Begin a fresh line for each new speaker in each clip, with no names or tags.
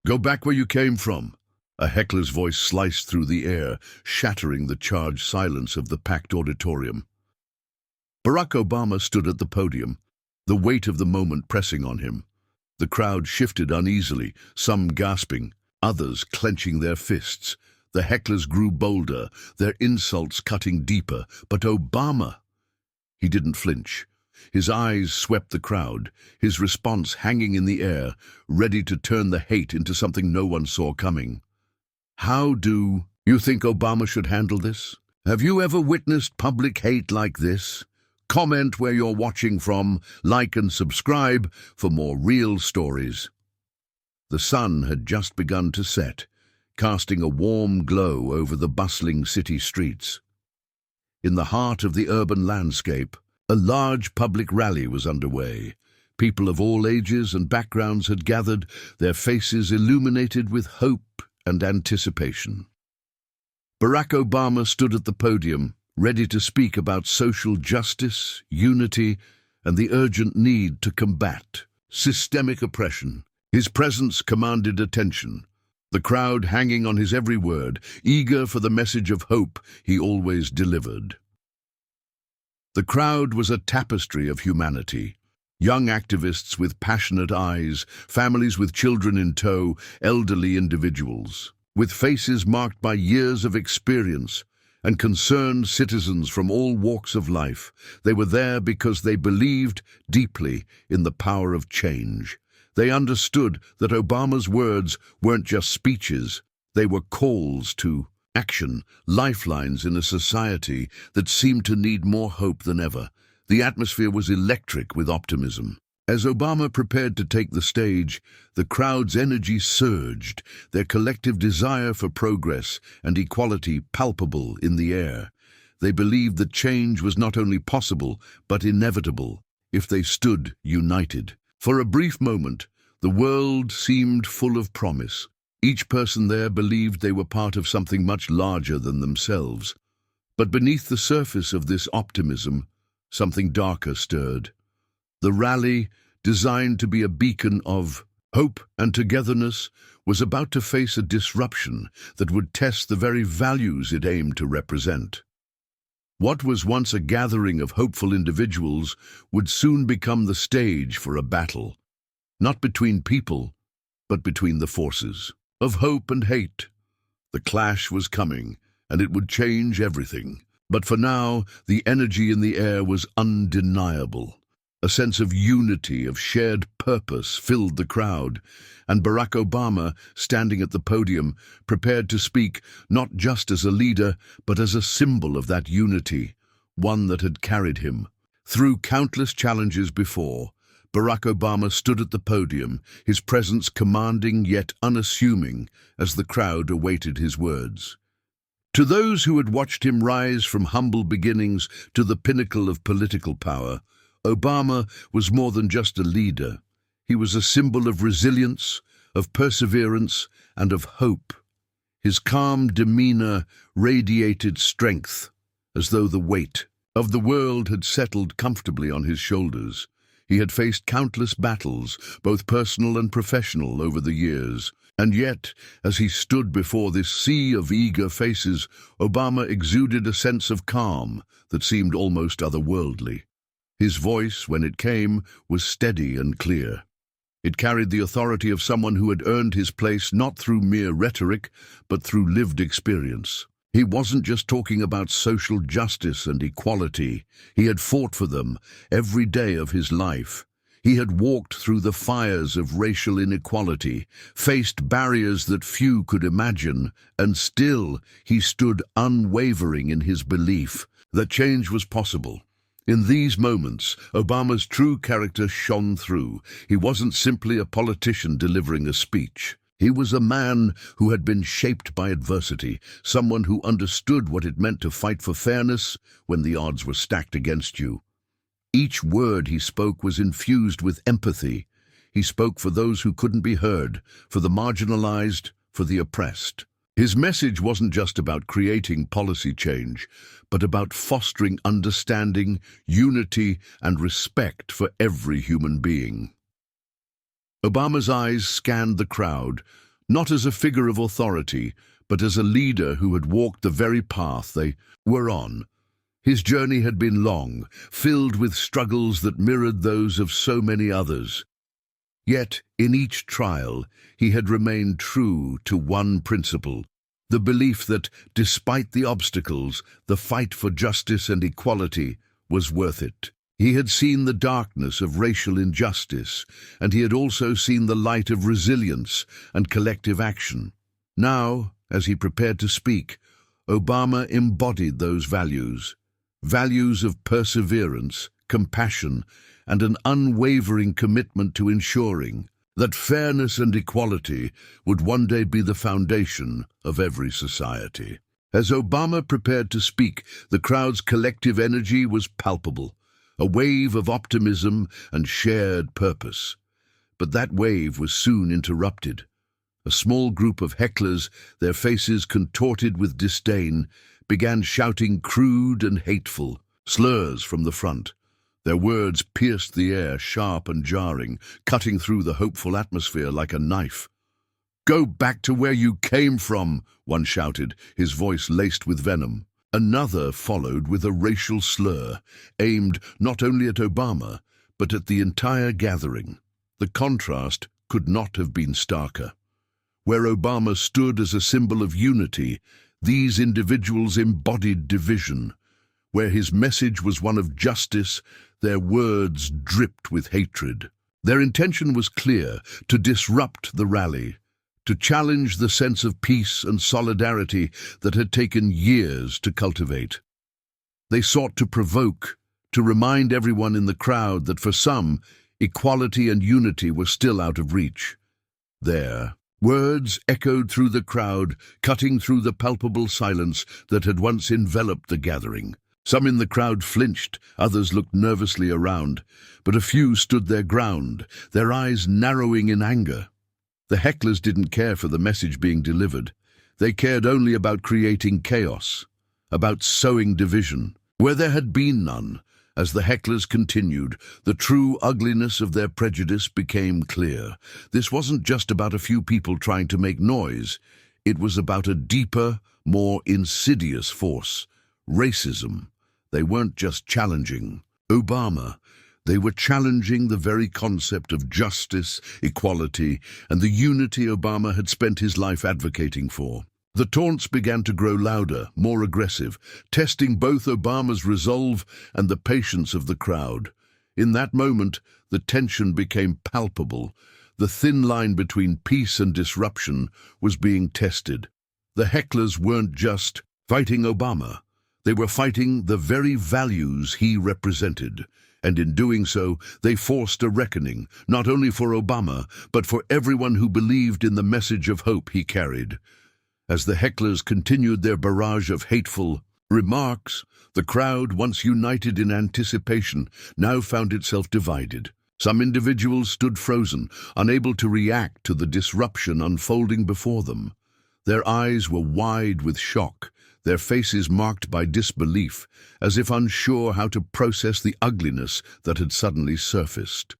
Go back where you came from. A heckler's voice sliced through the air, shattering the charged silence of the packed auditorium. Barack Obama stood at the podium, the weight of the moment pressing on him. The crowd shifted uneasily, some gasping, others clenching their fists. The hecklers grew bolder, their insults cutting deeper. But Obama, he didn't flinch. His eyes swept the crowd, his response hanging in the air, ready to turn the hate into something no one saw coming. How do you think Obama should handle this? Have you ever witnessed public hate like this? Comment where you're watching from, like and subscribe for more real stories. The sun had just begun to set, casting a warm glow over the bustling city streets. In the heart of the urban landscape, a large public rally was underway. People of all ages and backgrounds had gathered, their faces illuminated with hope and anticipation. Barack Obama stood at the podium, ready to speak about social justice, unity, and the urgent need to combat systemic oppression. His presence commanded attention, the crowd hanging on his every word, eager for the message of hope he always delivered. The crowd was a tapestry of humanity. Young activists with passionate eyes, families with children in tow, elderly individuals, with faces marked by years of experience, and concerned citizens from all walks of life. They were there because they believed deeply in the power of change. They understood that Obama's words weren't just speeches, they were calls to action, lifelines in a society that seemed to need more hope than ever. The atmosphere was electric with optimism. As Obama prepared to take the stage, the crowd's energy surged, their collective desire for progress and equality palpable in the air. They believed that change was not only possible, but inevitable, if they stood united. For a brief moment, the world seemed full of promise. Each person there believed they were part of something much larger than themselves. But beneath the surface of this optimism, something darker stirred. The rally, designed to be a beacon of hope and togetherness, was about to face a disruption that would test the very values it aimed to represent. What was once a gathering of hopeful individuals would soon become the stage for a battle, not between people, but between the forces of hope and hate. The clash was coming, and it would change everything. But for now, the energy in the air was undeniable. A sense of unity, of shared purpose, filled the crowd, and Barack Obama, standing at the podium, prepared to speak not just as a leader, but as a symbol of that unity, one that had carried him. Through countless challenges before, Barack Obama stood at the podium, his presence commanding yet unassuming as the crowd awaited his words. To those who had watched him rise from humble beginnings to the pinnacle of political power, Obama was more than just a leader. He was a symbol of resilience, of perseverance, and of hope. His calm demeanor radiated strength, as though the weight of the world had settled comfortably on his shoulders. He had faced countless battles, both personal and professional, over the years. And yet, as he stood before this sea of eager faces, Obama exuded a sense of calm that seemed almost otherworldly. His voice, when it came, was steady and clear. It carried the authority of someone who had earned his place not through mere rhetoric, but through lived experience. He wasn't just talking about social justice and equality. He had fought for them every day of his life. He had walked through the fires of racial inequality, faced barriers that few could imagine, and still he stood unwavering in his belief that change was possible. In these moments, Obama's true character shone through. He wasn't simply a politician delivering a speech. He was a man who had been shaped by adversity, someone who understood what it meant to fight for fairness when the odds were stacked against you. Each word he spoke was infused with empathy. He spoke for those who couldn't be heard, for the marginalized, for the oppressed. His message wasn't just about creating policy change, but about fostering understanding, unity, and respect for every human being. Obama's eyes scanned the crowd, not as a figure of authority, but as a leader who had walked the very path they were on. His journey had been long, filled with struggles that mirrored those of so many others. Yet, in each trial, he had remained true to one principle, the belief that, despite the obstacles, the fight for justice and equality was worth it. He had seen the darkness of racial injustice, and he had also seen the light of resilience and collective action. Now, as he prepared to speak, Obama embodied those values. Values of perseverance, compassion, and an unwavering commitment to ensuring that fairness and equality would one day be the foundation of every society. As Obama prepared to speak, the crowd's collective energy was palpable, a wave of optimism and shared purpose. But that wave was soon interrupted. A small group of hecklers, their faces contorted with disdain, began shouting crude and hateful slurs from the front. Their words pierced the air, sharp and jarring, cutting through the hopeful atmosphere like a knife. "Go back to where you came from," one shouted, his voice laced with venom. Another followed with a racial slur, aimed not only at Obama, but at the entire gathering. The contrast could not have been starker. Where Obama stood as a symbol of unity, these individuals embodied division. Where his message was one of justice, their words dripped with hatred. Their intention was clear: to disrupt the rally, to challenge the sense of peace and solidarity that had taken years to cultivate. They sought to provoke, to remind everyone in the crowd that for some, equality and unity were still out of reach. Their words echoed through the crowd, cutting through the palpable silence that had once enveloped the gathering. Some in the crowd flinched, others looked nervously around, but a few stood their ground, their eyes narrowing in anger. The hecklers didn't care for the message being delivered. They cared only about creating chaos, about sowing division, where there had been none. As the hecklers continued, the true ugliness of their prejudice became clear. This wasn't just about a few people trying to make noise. It was about a deeper, more insidious force: racism. They weren't just challenging Obama. They were challenging the very concept of justice, equality, and the unity Obama had spent his life advocating for. The taunts began to grow louder, more aggressive, testing both Obama's resolve and the patience of the crowd. In that moment, the tension became palpable. The thin line between peace and disruption was being tested. The hecklers weren't just fighting Obama. They were fighting the very values he represented. And in doing so, they forced a reckoning, not only for Obama, but for everyone who believed in the message of hope he carried. As the hecklers continued their barrage of hateful remarks, the crowd, once united in anticipation, now found itself divided. Some individuals stood frozen, unable to react to the disruption unfolding before them. Their eyes were wide with shock, their faces marked by disbelief, as if unsure how to process the ugliness that had suddenly surfaced.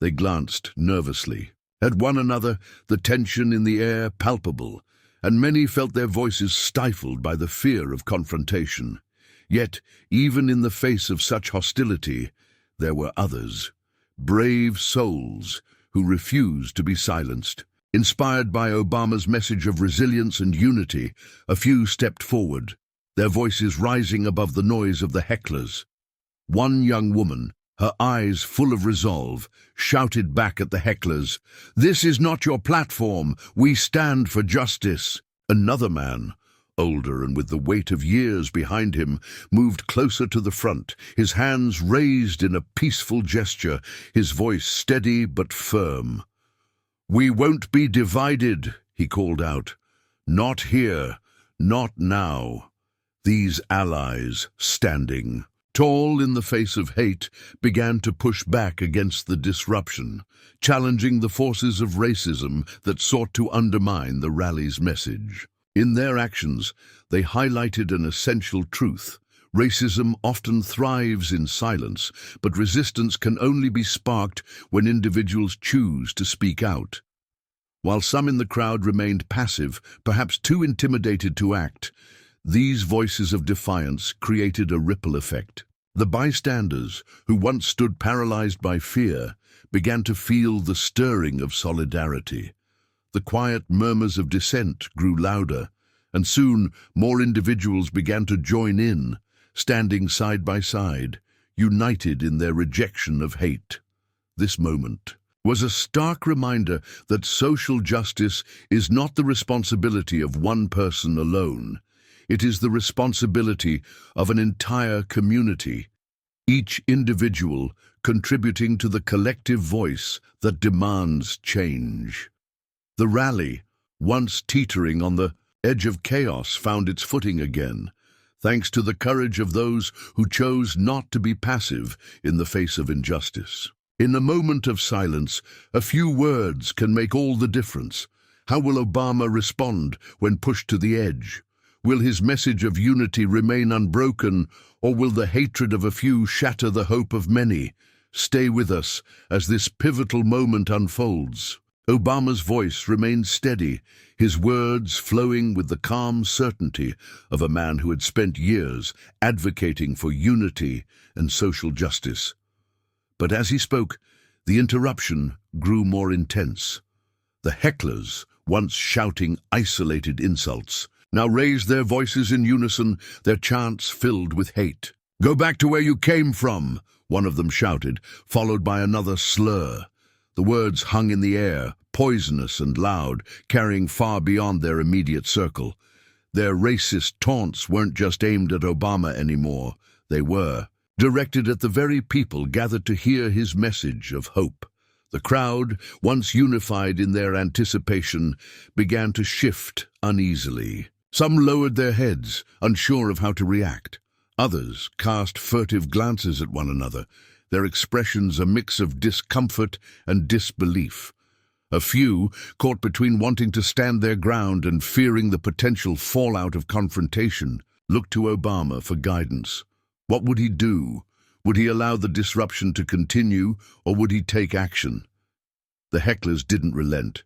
They glanced nervously at one another, the tension in the air palpable, and many felt their voices stifled by the fear of confrontation. Yet, even in the face of such hostility, there were others, brave souls, who refused to be silenced. Inspired by Obama's message of resilience and unity, a few stepped forward, their voices rising above the noise of the hecklers. One young woman, her eyes full of resolve, shouted back at the hecklers, "This is not your platform. We stand for justice." Another man, older and with the weight of years behind him, moved closer to the front, his hands raised in a peaceful gesture, his voice steady but firm. "We won't be divided," he called out. "Not here, not now." These allies, standing tall in the face of hate, began to push back against the disruption, challenging the forces of racism that sought to undermine the rally's message. In their actions, they highlighted an essential truth. Racism often thrives in silence, but resistance can only be sparked when individuals choose to speak out. While some in the crowd remained passive, perhaps too intimidated to act, these voices of defiance created a ripple effect. The bystanders, who once stood paralyzed by fear, began to feel the stirring of solidarity. The quiet murmurs of dissent grew louder, and soon more individuals began to join in, standing side by side, united in their rejection of hate. This moment was a stark reminder that social justice is not the responsibility of one person alone. It is the responsibility of an entire community, each individual contributing to the collective voice that demands change. The rally, once teetering on the edge of chaos, found its footing again, thanks to the courage of those who chose not to be passive in the face of injustice. In a moment of silence, a few words can make all the difference. How will Obama respond when pushed to the edge? Will his message of unity remain unbroken, or will the hatred of a few shatter the hope of many? Stay with us as this pivotal moment unfolds. Obama's voice remained steady, his words flowing with the calm certainty of a man who had spent years advocating for unity and social justice. But as he spoke, the interruption grew more intense. The hecklers, once shouting isolated insults, now raised their voices in unison, their chants filled with hate. "Go back to where you came from," one of them shouted, followed by another slur. The words hung in the air, poisonous and loud, carrying far beyond their immediate circle. Their racist taunts weren't just aimed at Obama anymore. They were directed at the very people gathered to hear his message of hope. The crowd, once unified in their anticipation, began to shift uneasily. Some lowered their heads, unsure of how to react. Others cast furtive glances at one another, their expressions a mix of discomfort and disbelief. A few, caught between wanting to stand their ground and fearing the potential fallout of confrontation, looked to Obama for guidance. What would he do? Would he allow the disruption to continue, or would he take action? The hecklers didn't relent.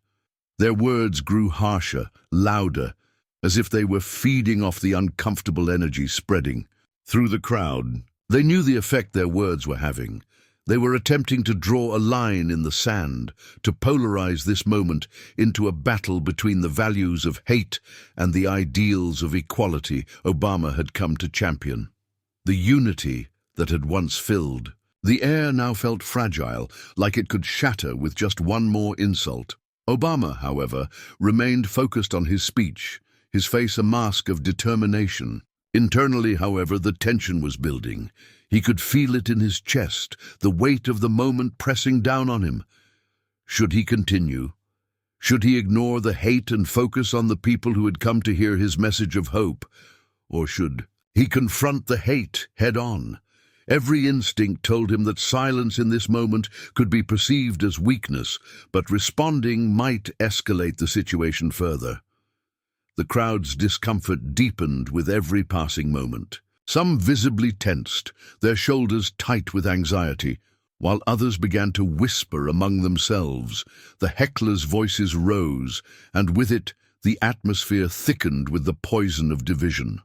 Their words grew harsher, louder, as if they were feeding off the uncomfortable energy spreading through the crowd. They knew the effect their words were having. They were attempting to draw a line in the sand, to polarize this moment into a battle between the values of hate and the ideals of equality Obama had come to champion. The unity that had once filled. The air now felt fragile, like it could shatter with just one more insult. Obama, however, remained focused on his speech, his face a mask of determination. Internally, however, the tension was building. He could feel it in his chest, the weight of the moment pressing down on him. Should he continue? Should he ignore the hate and focus on the people who had come to hear his message of hope? Or should he confront the hate head-on? Every instinct told him that silence in this moment could be perceived as weakness, but responding might escalate the situation further. The crowd's discomfort deepened with every passing moment. Some visibly tensed, their shoulders tight with anxiety, while others began to whisper among themselves. The hecklers' voices rose, and with it, the atmosphere thickened with the poison of division.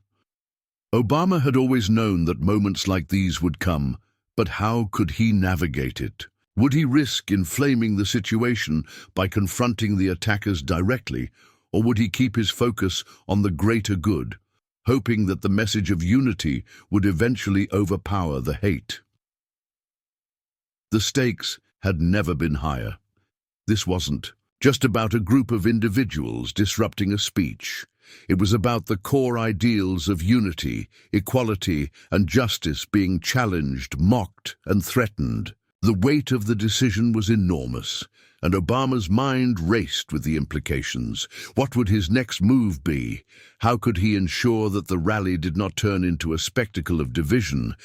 Obama had always known that moments like these would come, but how could he navigate it? Would he risk inflaming the situation by confronting the attackers directly, or would he keep his focus on the greater good, hoping that the message of unity would eventually overpower the hate? The stakes had never been higher. This wasn't just about a group of individuals disrupting a speech. It was about the core ideals of unity, equality, and justice being challenged, mocked, and threatened. The weight of the decision was enormous, and Obama's mind raced with the implications. What would his next move be? How could he ensure that the rally did not turn into a spectacle of division,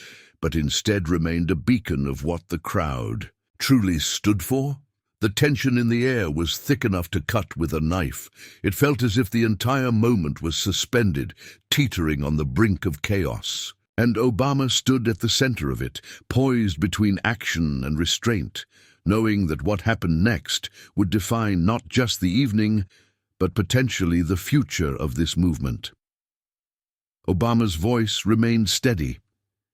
but instead remained a beacon of what the crowd truly stood for? The tension in the air was thick enough to cut with a knife. It felt as if the entire moment was suspended, teetering on the brink of chaos. And Obama stood at the center of it, poised between action and restraint. knowing that what happened next would define not just the evening, but potentially the future of this movement. Obama's voice remained steady,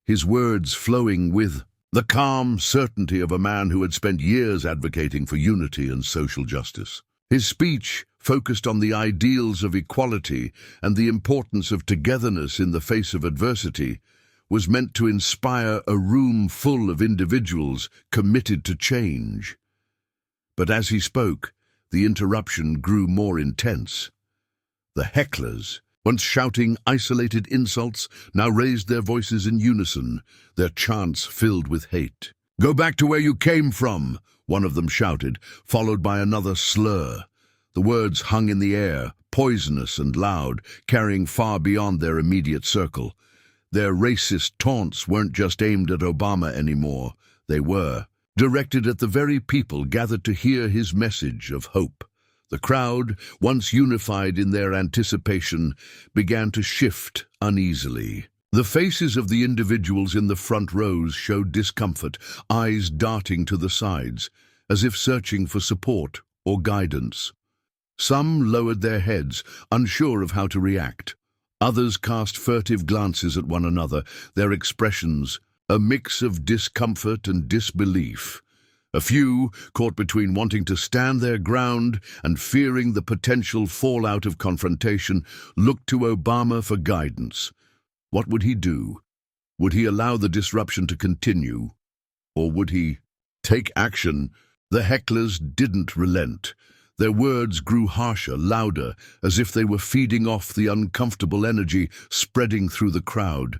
his words flowing with the calm certainty of a man who had spent years advocating for unity and social justice. His speech focused on the ideals of equality and the importance of togetherness in the face of adversity, was meant to inspire a room full of individuals committed to change. But as he spoke, the interruption grew more intense. The hecklers, once shouting isolated insults, now raised their voices in unison, their chants filled with hate. "Go back to where you came from," one of them shouted, followed by another slur. The words hung in the air, poisonous and loud, carrying far beyond their immediate circle. Their racist taunts weren't just aimed at Obama anymore. They were directed at the very people gathered to hear his message of hope. The crowd, once unified in their anticipation, began to shift uneasily. The faces of the individuals in the front rows showed discomfort, eyes darting to the sides, as if searching for support or guidance. Some lowered their heads, unsure of how to react. Others cast furtive glances at one another, their expressions a mix of discomfort and disbelief. A few, caught between wanting to stand their ground and fearing the potential fallout of confrontation, looked to Obama for guidance. What would he do? Would he allow the disruption to continue? Or would he take action? The hecklers didn't relent. Their words grew harsher, louder, as if they were feeding off the uncomfortable energy spreading through the crowd.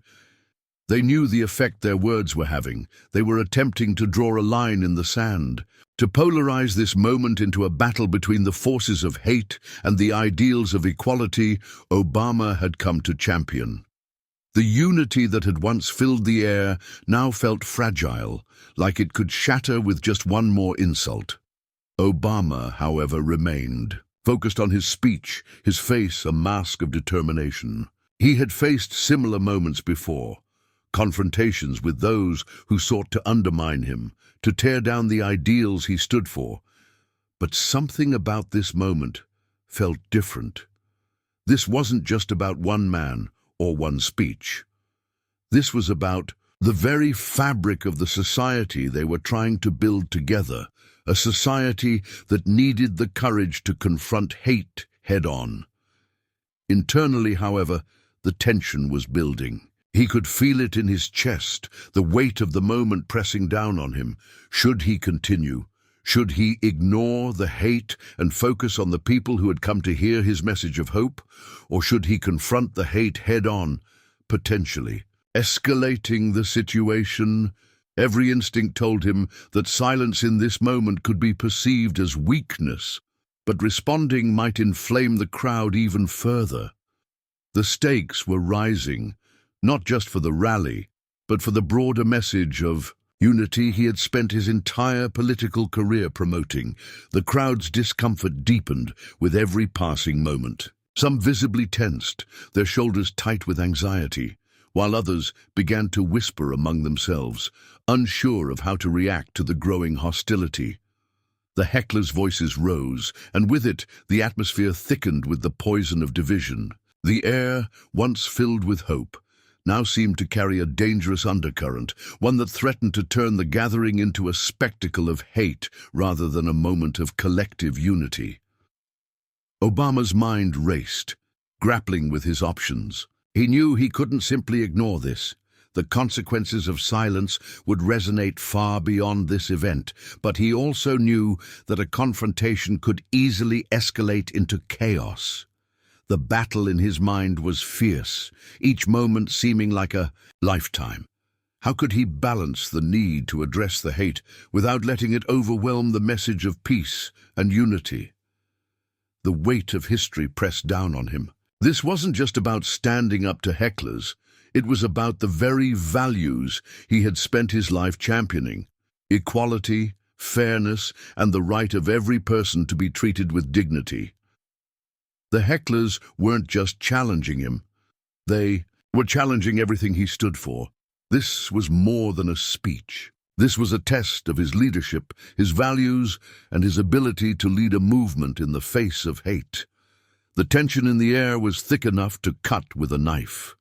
They knew the effect their words were having. They were attempting to draw a line in the sand, to polarize this moment into a battle between the forces of hate and the ideals of equality Obama had come to champion. The unity that had once filled the air now felt fragile, like it could shatter with just one more insult. Obama, however, remained, focused on his speech, his face a mask of determination. He had faced similar moments before. Confrontations with those who sought to undermine him, to tear down the ideals he stood for. But something about this moment felt different. This wasn't just about one man or one speech. This was about the very fabric of the society they were trying to build together, a society that needed the courage to confront hate head-on. Internally, however, the tension was building. He could feel it in his chest, the weight of the moment pressing down on him. Should he continue? Should he ignore the hate and focus on the people who had come to hear his message of hope? Or should he confront the hate head-on, potentially escalating the situation? Every instinct told him that silence in this moment could be perceived as weakness, but responding might inflame the crowd even further. The stakes were rising, not just for the rally, but for the broader message of unity he had spent his entire political career promoting. The crowd's discomfort deepened with every passing moment. Some visibly tensed, their shoulders tight with anxiety, while others began to whisper among themselves, unsure of how to react to the growing hostility. The hecklers' voices rose, and with it the atmosphere thickened with the poison of division. The air, once filled with hope, now seemed to carry a dangerous undercurrent, one that threatened to turn the gathering into a spectacle of hate rather than a moment of collective unity. Obama's mind raced, grappling with his options. He knew he couldn't simply ignore this. The consequences of silence would resonate far beyond this event, but he also knew that a confrontation could easily escalate into chaos. The battle in his mind was fierce, each moment seeming like a lifetime. How could he balance the need to address the hate without letting it overwhelm the message of peace and unity? The weight of history pressed down on him. This wasn't just about standing up to hecklers. It was about the very values he had spent his life championing: equality, fairness, and the right of every person to be treated with dignity. The hecklers weren't just challenging him. They were challenging everything he stood for. This was more than a speech. This was a test of his leadership, his values, and his ability to lead a movement in the face of hate. The tension in the air was thick enough to cut with a knife.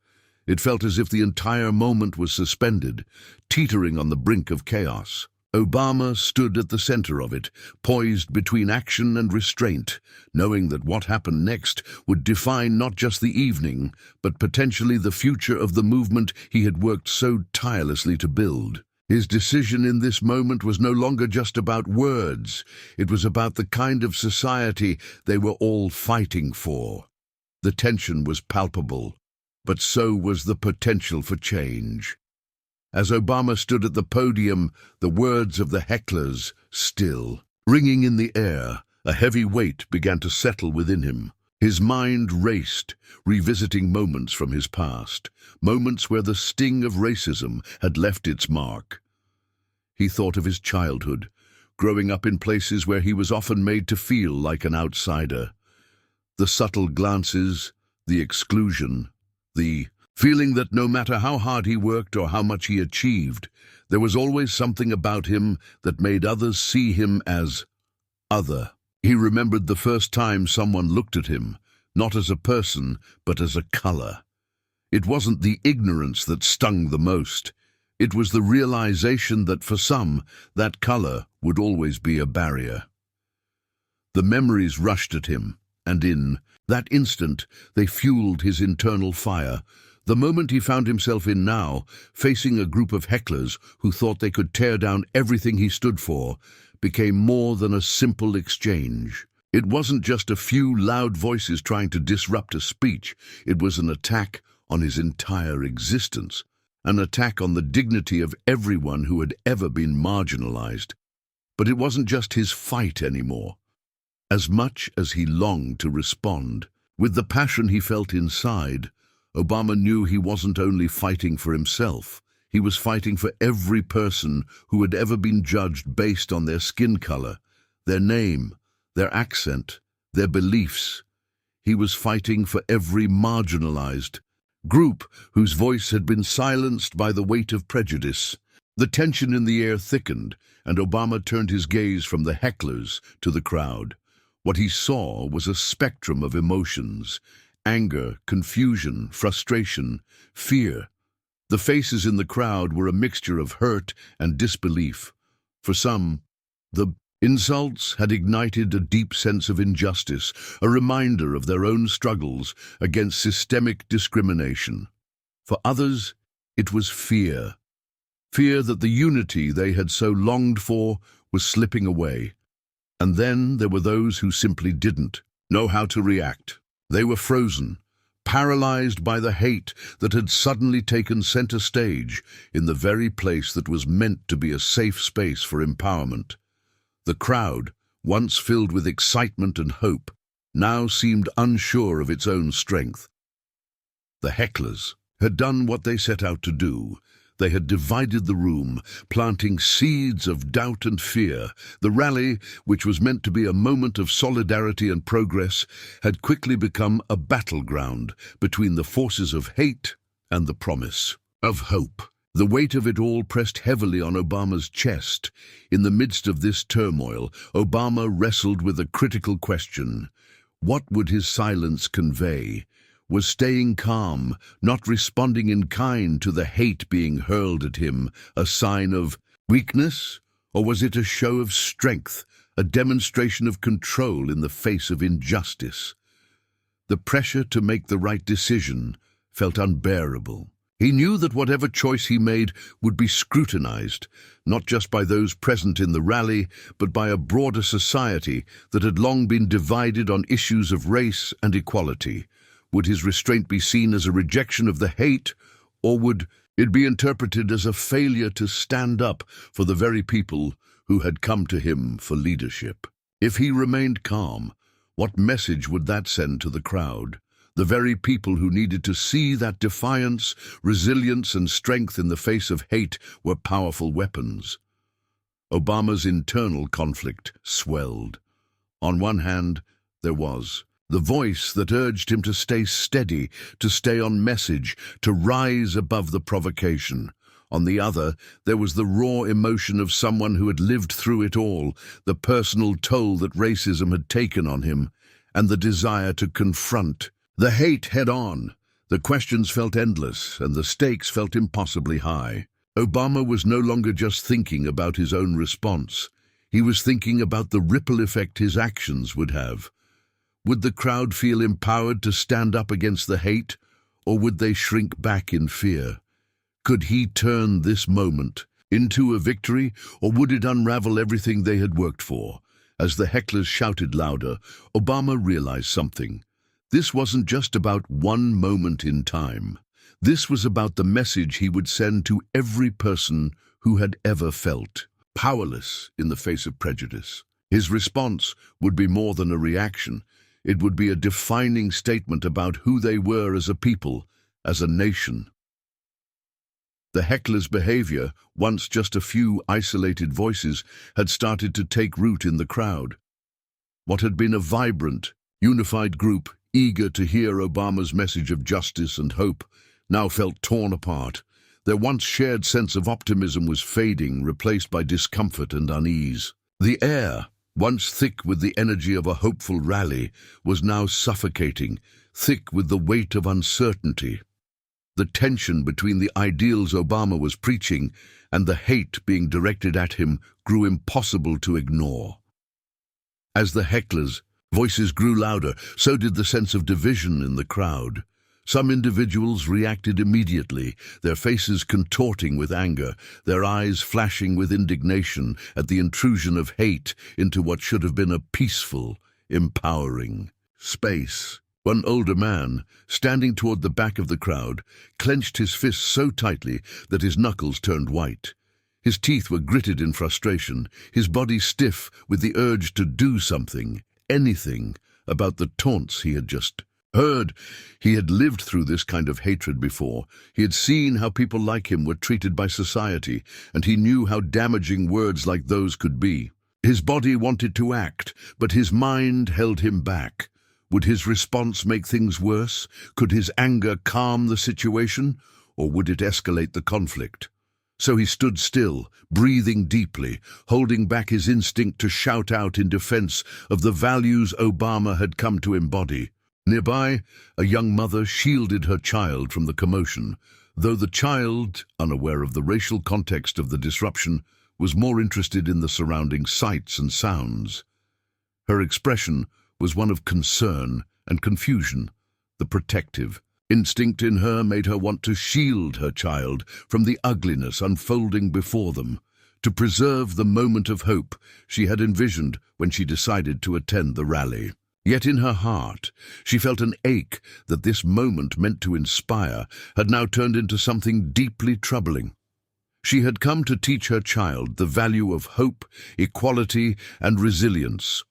It felt as if the entire moment was suspended, teetering on the brink of chaos. Obama stood at the center of it, poised between action and restraint, knowing that what happened next would define not just the evening, but potentially the future of the movement he had worked so tirelessly to build. His decision in this moment was no longer just about words. It was about the kind of society they were all fighting for. The tension was palpable, but so was the potential for change. As Obama stood at the podium, the words of the hecklers still. Ringing in the air, a heavy weight began to settle within him. His mind raced, revisiting moments from his past, moments where the sting of racism had left its mark. He thought of his childhood, growing up in places where he was often made to feel like an outsider. The subtle glances, the exclusion, the feeling that no matter how hard he worked or how much he achieved, there was always something about him that made others see him as other. He remembered the first time someone looked at him, not as a person, but as a color. It wasn't the ignorance that stung the most. It was the realization that for some, that color would always be a barrier. The memories rushed at him, and in that instant, they fueled his internal fire. The moment he found himself in now, facing a group of hecklers who thought they could tear down everything he stood for, became more than a simple exchange. It wasn't just a few loud voices trying to disrupt a speech. It was an attack on his entire existence, an attack on the dignity of everyone who had ever been marginalized. But it wasn't just his fight anymore. As much as he longed to respond, with the passion he felt inside, Obama knew he wasn't only fighting for himself, he was fighting for every person who had ever been judged based on their skin color, their name, their accent, their beliefs. He was fighting for every marginalized group whose voice had been silenced by the weight of prejudice. The tension in the air thickened, and Obama turned his gaze from the hecklers to the crowd. What he saw was a spectrum of emotions: anger, confusion, frustration, fear. The faces in the crowd were a mixture of hurt and disbelief. For some, the insults had ignited a deep sense of injustice, a reminder of their own struggles against systemic discrimination. For others, it was fear. Fear that the unity they had so longed for was slipping away. And then there were those who simply didn't know how to react. They were frozen, paralyzed by the hate that had suddenly taken center stage in the very place that was meant to be a safe space for empowerment. The crowd, once filled with excitement and hope, now seemed unsure of its own strength. The hecklers had done what they set out to do. They had divided the room, planting seeds of doubt and fear. The rally, which was meant to be a moment of solidarity and progress, had quickly become a battleground between the forces of hate and the promise of hope. The weight of it all pressed heavily on Obama's chest. In the midst of this turmoil, Obama wrestled with a critical question. What would his silence convey? Was staying calm, not responding in kind to the hate being hurled at him, a sign of weakness? Or was it a show of strength, a demonstration of control in the face of injustice? The pressure to make the right decision felt unbearable. He knew that whatever choice he made would be scrutinized, not just by those present in the rally, but by a broader society that had long been divided on issues of race and equality. Would his restraint be seen as a rejection of the hate, or would it be interpreted as a failure to stand up for the very people who had come to him for leadership? If he remained calm, what message would that send to the crowd? The very people who needed to see that defiance, resilience, and strength in the face of hate were powerful weapons. Obama's internal conflict swelled. On one hand, there was the voice that urged him to stay steady, to stay on message, to rise above the provocation. On the other, there was the raw emotion of someone who had lived through it all, the personal toll that racism had taken on him, and the desire to confront the hate head-on. The questions felt endless, and the stakes felt impossibly high. Obama was no longer just thinking about his own response. He was thinking about the ripple effect his actions would have. Would the crowd feel empowered to stand up against the hate, or would they shrink back in fear? Could he turn this moment into a victory, or would it unravel everything they had worked for? As the hecklers shouted louder, Obama realized something. This wasn't just about one moment in time. This was about the message he would send to every person who had ever felt powerless in the face of prejudice. His response would be more than a reaction. It would be a defining statement about who they were as a people, as a nation. The hecklers' behavior, once just a few isolated voices, had started to take root in the crowd. What had been a vibrant, unified group, eager to hear Obama's message of justice and hope, now felt torn apart. Their once shared sense of optimism was fading, replaced by discomfort and unease. The air, once thick with the energy of a hopeful rally, was now suffocating, thick with the weight of uncertainty. The tension between the ideals Obama was preaching and the hate being directed at him grew impossible to ignore. As the hecklers' voices grew louder, so did the sense of division in the crowd. Some individuals reacted immediately, their faces contorting with anger, their eyes flashing with indignation at the intrusion of hate into what should have been a peaceful, empowering space. One older man, standing toward the back of the crowd, clenched his fists so tightly that his knuckles turned white. His teeth were gritted in frustration, his body stiff with the urge to do something, anything, about the taunts he had just heard. He had lived through this kind of hatred before. He had seen how people like him were treated by society, and he knew how damaging words like those could be. His body wanted to act, but his mind held him back. Would his response make things worse? Could his anger calm the situation, or would it escalate the conflict? So he stood still, breathing deeply, holding back his instinct to shout out in defense of the values Obama had come to embody. Nearby, a young mother shielded her child from the commotion, though the child, unaware of the racial context of the disruption, was more interested in the surrounding sights and sounds. Her expression was one of concern and confusion. The protective instinct in her made her want to shield her child from the ugliness unfolding before them, to preserve the moment of hope she had envisioned when she decided to attend the rally. Yet in her heart, she felt an ache that this moment meant to inspire had now turned into something deeply troubling. She had come to teach her child the value of hope, equality, and resilience.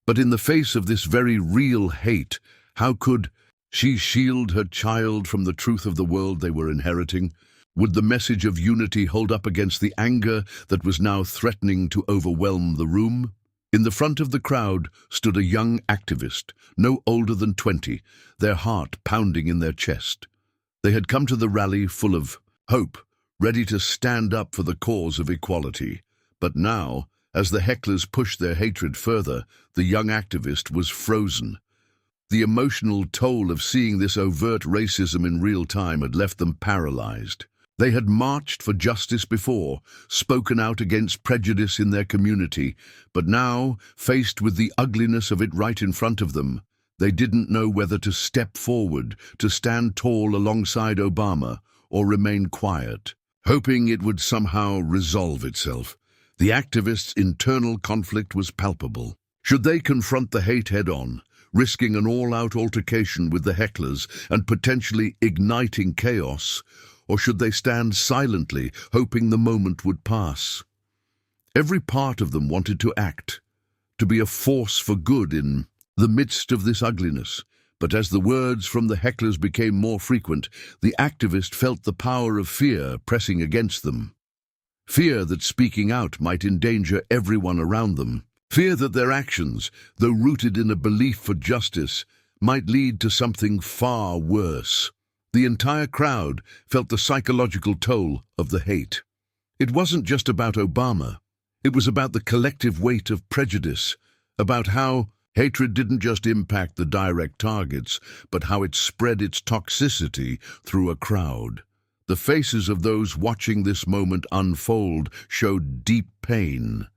But in the face of this very real hate, how could she shield her child from the truth of the world they were inheriting? Would the message of unity hold up against the anger that was now threatening to overwhelm the room? In the front of the crowd stood a young activist, no older than 20, their heart pounding in their chest. They had come to the rally full of hope, ready to stand up for the cause of equality. But now, as the hecklers pushed their hatred further, the young activist was frozen. The emotional toll of seeing this overt racism in real time had left them paralyzed. They had marched for justice before, spoken out against prejudice in their community, but now, faced with the ugliness of it right in front of them, they didn't know whether to step forward, to stand tall alongside Obama, or remain quiet, hoping it would somehow resolve itself. The activists' internal conflict was palpable. Should they confront the hate head-on, risking an all-out altercation with the hecklers and potentially igniting chaos, or should they stand silently, hoping the moment would pass? Every part of them wanted to act, to be a force for good in the midst of this ugliness. But as the words from the hecklers became more frequent, the activist felt the power of fear pressing against them. Fear that speaking out might endanger everyone around them. Fear that their actions, though rooted in a belief for justice, might lead to something far worse. The entire crowd felt the psychological toll of the hate. It wasn't just about Obama. It was about the collective weight of prejudice, about how hatred didn't just impact the direct targets, but how it spread its toxicity through a crowd. The faces of those watching this moment unfold showed deep pain.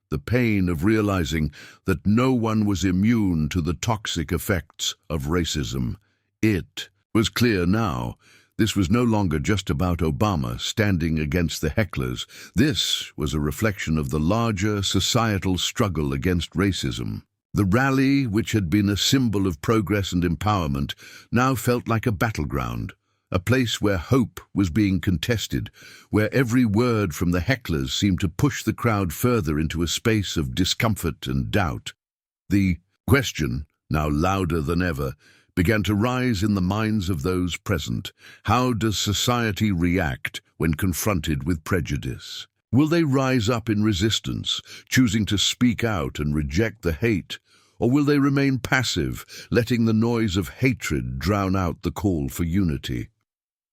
The pain of realizing that no one was immune to the toxic effects of racism. It was clear now. This was no longer just about Obama standing against the hecklers. This was a reflection of the larger societal struggle against racism. The rally, which had been a symbol of progress and empowerment, now felt like a battleground, a place where hope was being contested, where every word from the hecklers seemed to push the crowd further into a space of discomfort and doubt. The question, now louder than ever, began to rise in the minds of those present. How does society react when confronted with prejudice? Will they rise up in resistance, choosing to speak out and reject the hate? Or will they remain passive, letting the noise of hatred drown out the call for unity?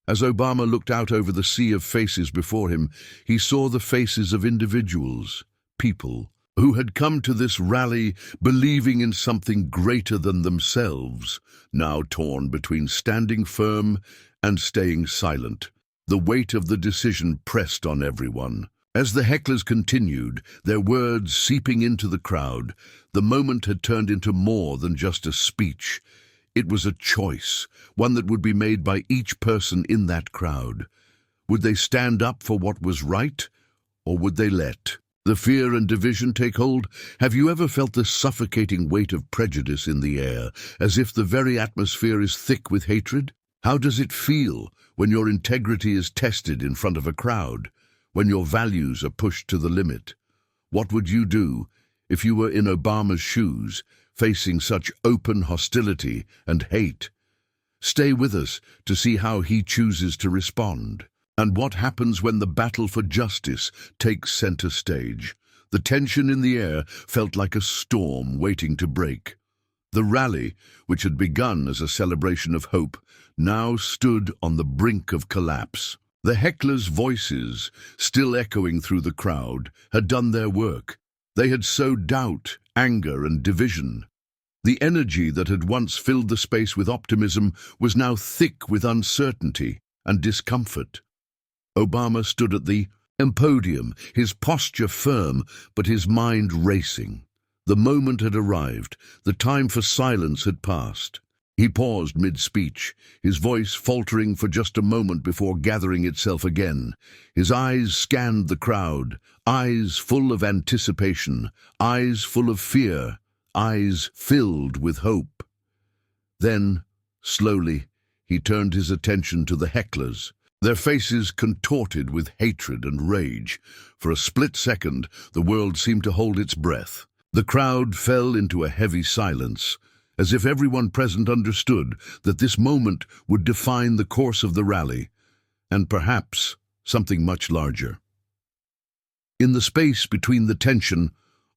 As Obama looked out over the sea of faces before him, he saw the faces of individuals, people, who had come to this rally believing in something greater than themselves, now torn between standing firm and staying silent. The weight of the decision pressed on everyone. As the hecklers continued, their words seeping into the crowd, the moment had turned into more than just a speech. It was a choice, one that would be made by each person in that crowd. Would they stand up for what was right, or would they let the fear and division take hold? Have you ever felt the suffocating weight of prejudice in the air, as if the very atmosphere is thick with hatred? How does it feel when your integrity is tested in front of a crowd, when your values are pushed to the limit? What would you do if you were in Obama's shoes, facing such open hostility and hate? Stay with us to see how he chooses to respond. And what happens when the battle for justice takes center stage? The tension in the air felt like a storm waiting to break. The rally, which had begun as a celebration of hope, now stood on the brink of collapse. The hecklers' voices, still echoing through the crowd, had done their work. They had sowed doubt, anger, and division. The energy that had once filled the space with optimism was now thick with uncertainty and discomfort. Obama stood at the podium, his posture firm, but his mind racing. The moment had arrived. The time for silence had passed. He paused mid-speech, his voice faltering for just a moment before gathering itself again. His eyes scanned the crowd, eyes full of anticipation, eyes full of fear, eyes filled with hope. Then, slowly, he turned his attention to the hecklers, their faces contorted with hatred and rage. For a split second, the world seemed to hold its breath. The crowd fell into a heavy silence, as if everyone present understood that this moment would define the course of the rally, and perhaps something much larger. In the space between the tension,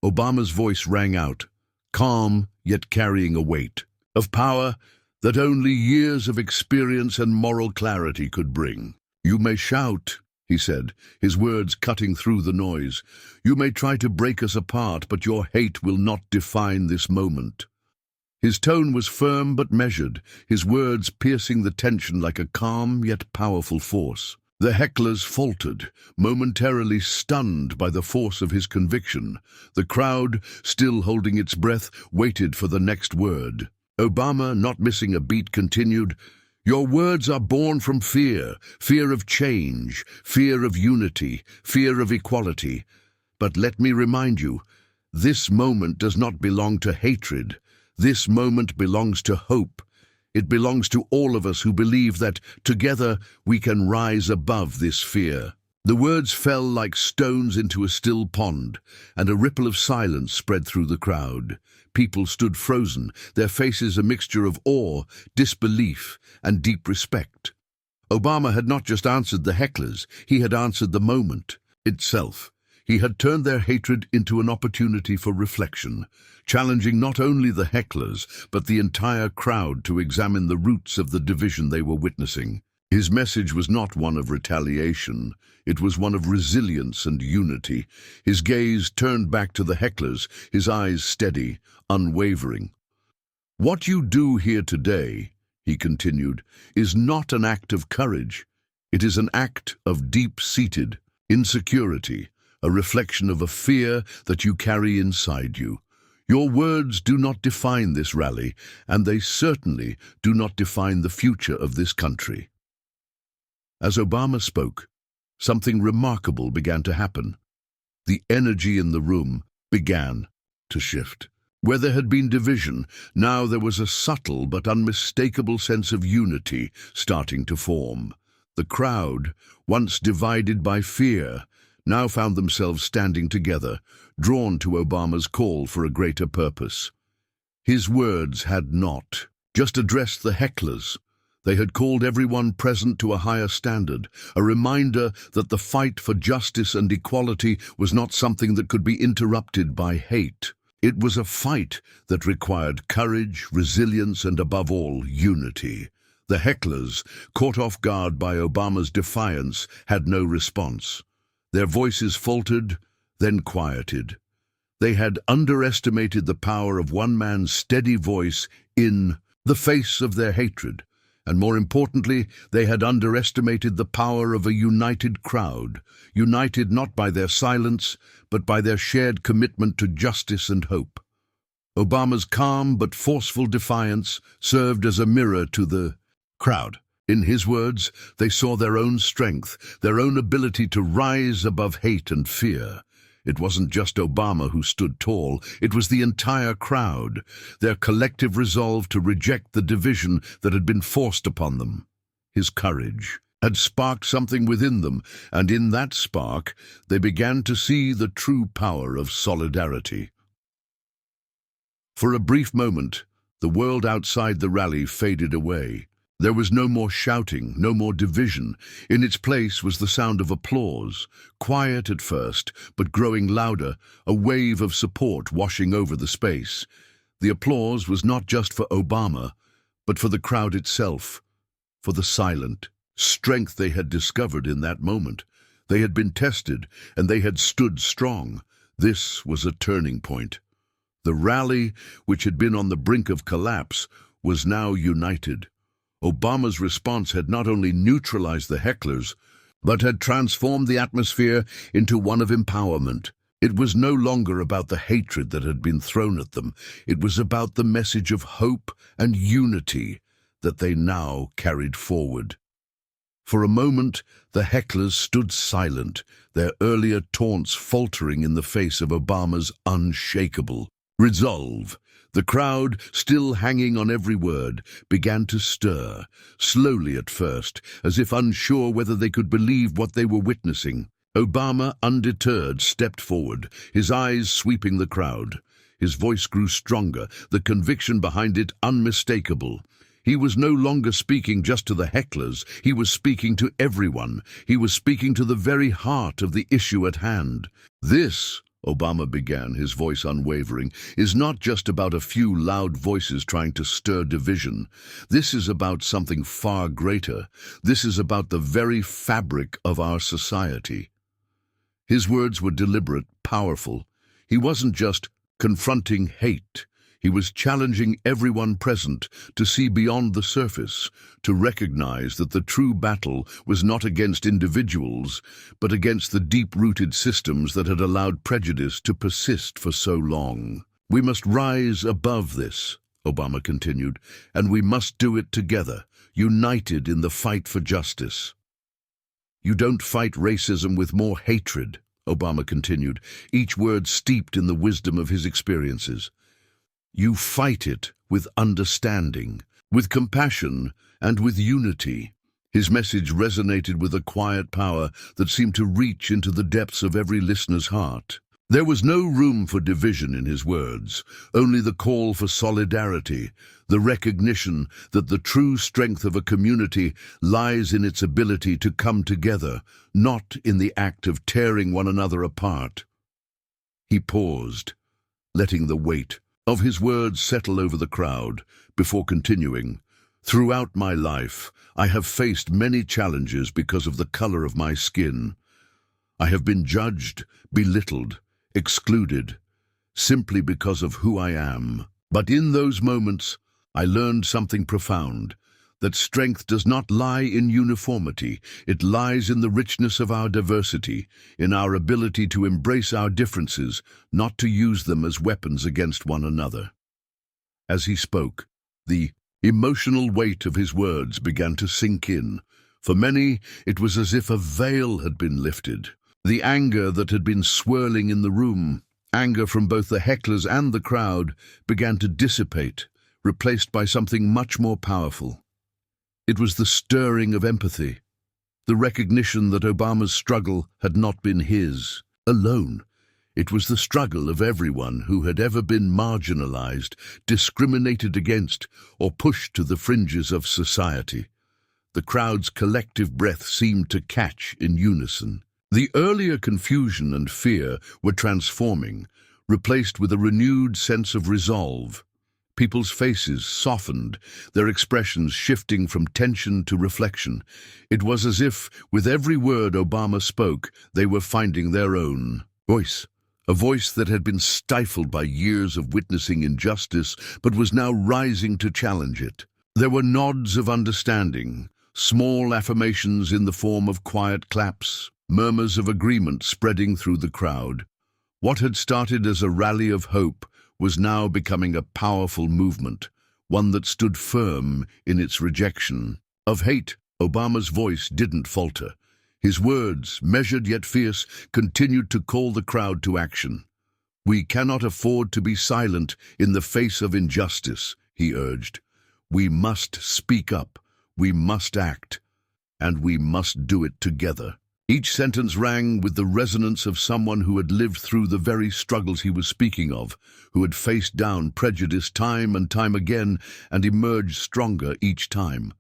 Obama's voice rang out, calm yet carrying a weight of power that only years of experience and moral clarity could bring. "You may shout," he said, his words cutting through the noise. "You may try to break us apart, but your hate will not define this moment." His tone was firm but measured, his words piercing the tension like a calm yet powerful force. The hecklers faltered, momentarily stunned by the force of his conviction. The crowd, still holding its breath, waited for the next word. Obama, not missing a beat, continued, "Your words are born from fear, fear of change, fear of unity, fear of equality. But let me remind you, this moment does not belong to hatred. This moment belongs to hope. It belongs to all of us who believe that, together, we can rise above this fear." The words fell like stones into a still pond, and a ripple of silence spread through the crowd. People stood frozen, their faces a mixture of awe, disbelief, and deep respect. Obama had not just answered the hecklers, he had answered the moment itself. He had turned their hatred into an opportunity for reflection, challenging not only the hecklers, but the entire crowd to examine the roots of the division they were witnessing. His message was not one of retaliation, it was one of resilience and unity. His gaze turned back to the hecklers, his eyes steady, unwavering. "What you do here today," he continued, "is not an act of courage. It is an act of deep-seated insecurity, a reflection of a fear that you carry inside you. Your words do not define this rally, and they certainly do not define the future of this country." As Obama spoke, something remarkable began to happen. The energy in the room began to shift. Where there had been division, now there was a subtle but unmistakable sense of unity starting to form. The crowd, once divided by fear, now found themselves standing together, drawn to Obama's call for a greater purpose. His words had not just addressed the hecklers. They had called everyone present to a higher standard, a reminder that the fight for justice and equality was not something that could be interrupted by hate. It was a fight that required courage, resilience, and above all, unity. The hecklers, caught off guard by Obama's defiance, had no response. Their voices faltered, then quieted. They had underestimated the power of one man's steady voice in the face of their hatred. And more importantly, they had underestimated the power of a united crowd, united not by their silence, but by their shared commitment to justice and hope. Obama's calm but forceful defiance served as a mirror to the crowd. In his words, they saw their own strength, their own ability to rise above hate and fear. It wasn't just Obama who stood tall, it was the entire crowd, their collective resolve to reject the division that had been forced upon them. His courage had sparked something within them, and in that spark they began to see the true power of solidarity. For a brief moment, the world outside the rally faded away. There was no more shouting, no more division. In its place was the sound of applause, quiet at first, but growing louder, a wave of support washing over the space. The applause was not just for Obama, but for the crowd itself, for the silent strength they had discovered in that moment. They had been tested, and they had stood strong. This was a turning point. The rally, which had been on the brink of collapse, was now united. Obama's response had not only neutralized the hecklers, but had transformed the atmosphere into one of empowerment. It was no longer about the hatred that had been thrown at them. It was about the message of hope and unity that they now carried forward. For a moment, the hecklers stood silent, their earlier taunts faltering in the face of Obama's unshakable resolve. The crowd, still hanging on every word, began to stir, slowly at first, as if unsure whether they could believe what they were witnessing. Obama, undeterred, stepped forward, his eyes sweeping the crowd. His voice grew stronger, the conviction behind it unmistakable. He was no longer speaking just to the hecklers, he was speaking to everyone. He was speaking to the very heart of the issue at hand. "This," Obama began, his voice unwavering, "is not just about a few loud voices trying to stir division. This is about something far greater. This is about the very fabric of our society." His words were deliberate, powerful. He wasn't just confronting hate. He was challenging everyone present to see beyond the surface, to recognize that the true battle was not against individuals, but against the deep-rooted systems that had allowed prejudice to persist for so long. "We must rise above this," Obama continued, "and we must do it together, united in the fight for justice." "You don't fight racism with more hatred," Obama continued, each word steeped in the wisdom of his experiences. "You fight it with understanding, with compassion, and with unity." His message resonated with a quiet power that seemed to reach into the depths of every listener's heart. There was no room for division in his words, only the call for solidarity, the recognition that the true strength of a community lies in its ability to come together, not in the act of tearing one another apart. He paused, letting the weight of his words settle over the crowd, before continuing. Throughout my life, I have faced many challenges because of the color of my skin. I have been judged, belittled, excluded, simply because of who I am. But in those moments, I learned something profound, that strength does not lie in uniformity. It lies in the richness of our diversity, in our ability to embrace our differences, not to use them as weapons against one another. As he spoke, the emotional weight of his words began to sink in. For many, it was as if a veil had been lifted. The anger that had been swirling in the room, anger from both the hecklers and the crowd, began to dissipate, replaced by something much more powerful. It was the stirring of empathy, the recognition that Obama's struggle had not been his alone. It was the struggle of everyone who had ever been marginalized, discriminated against, or pushed to the fringes of society. The crowd's collective breath seemed to catch in unison. The earlier confusion and fear were transforming, replaced with a renewed sense of resolve. People's faces softened, their expressions shifting from tension to reflection. It was as if, with every word Obama spoke, they were finding their own voice. A voice that had been stifled by years of witnessing injustice, but was now rising to challenge it. There were nods of understanding, small affirmations in the form of quiet claps, murmurs of agreement spreading through the crowd. What had started as a rally of hope was now becoming a powerful movement, one that stood firm in its rejection of hate. Obama's voice didn't falter. His words, measured yet fierce, continued to call the crowd to action. "We cannot afford to be silent in the face of injustice," he urged. "We must speak up, we must act, and we must do it together." Each sentence rang with the resonance of someone who had lived through the very struggles he was speaking of, who had faced down prejudice time and time again and emerged stronger each time.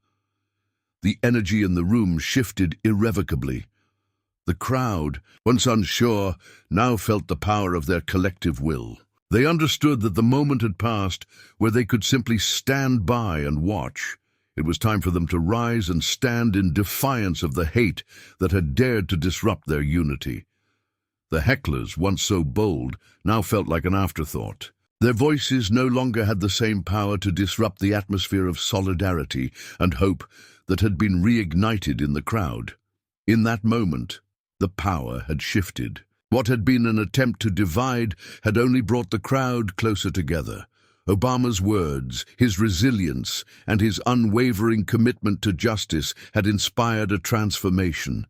The energy in the room shifted irrevocably. The crowd, once unsure, now felt the power of their collective will. They understood that the moment had passed where they could simply stand by and watch. It was time for them to rise and stand in defiance of the hate that had dared to disrupt their unity. The hecklers, once so bold, now felt like an afterthought. Their voices no longer had the same power to disrupt the atmosphere of solidarity and hope that had been reignited in the crowd. In that moment, the power had shifted. What had been an attempt to divide had only brought the crowd closer together. Obama's words, his resilience, and his unwavering commitment to justice had inspired a transformation,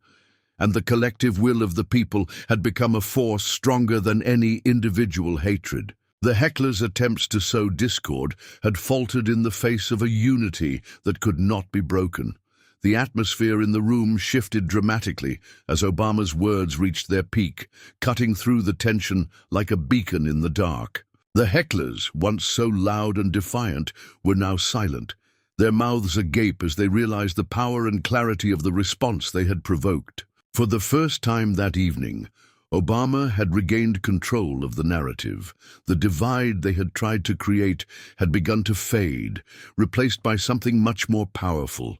and the collective will of the people had become a force stronger than any individual hatred. The hecklers' attempts to sow discord had faltered in the face of a unity that could not be broken. The atmosphere in the room shifted dramatically as Obama's words reached their peak, cutting through the tension like a beacon in the dark. The hecklers, once so loud and defiant, were now silent, their mouths agape as they realized the power and clarity of the response they had provoked. For the first time that evening, Obama had regained control of the narrative. The divide they had tried to create had begun to fade, replaced by something much more powerful.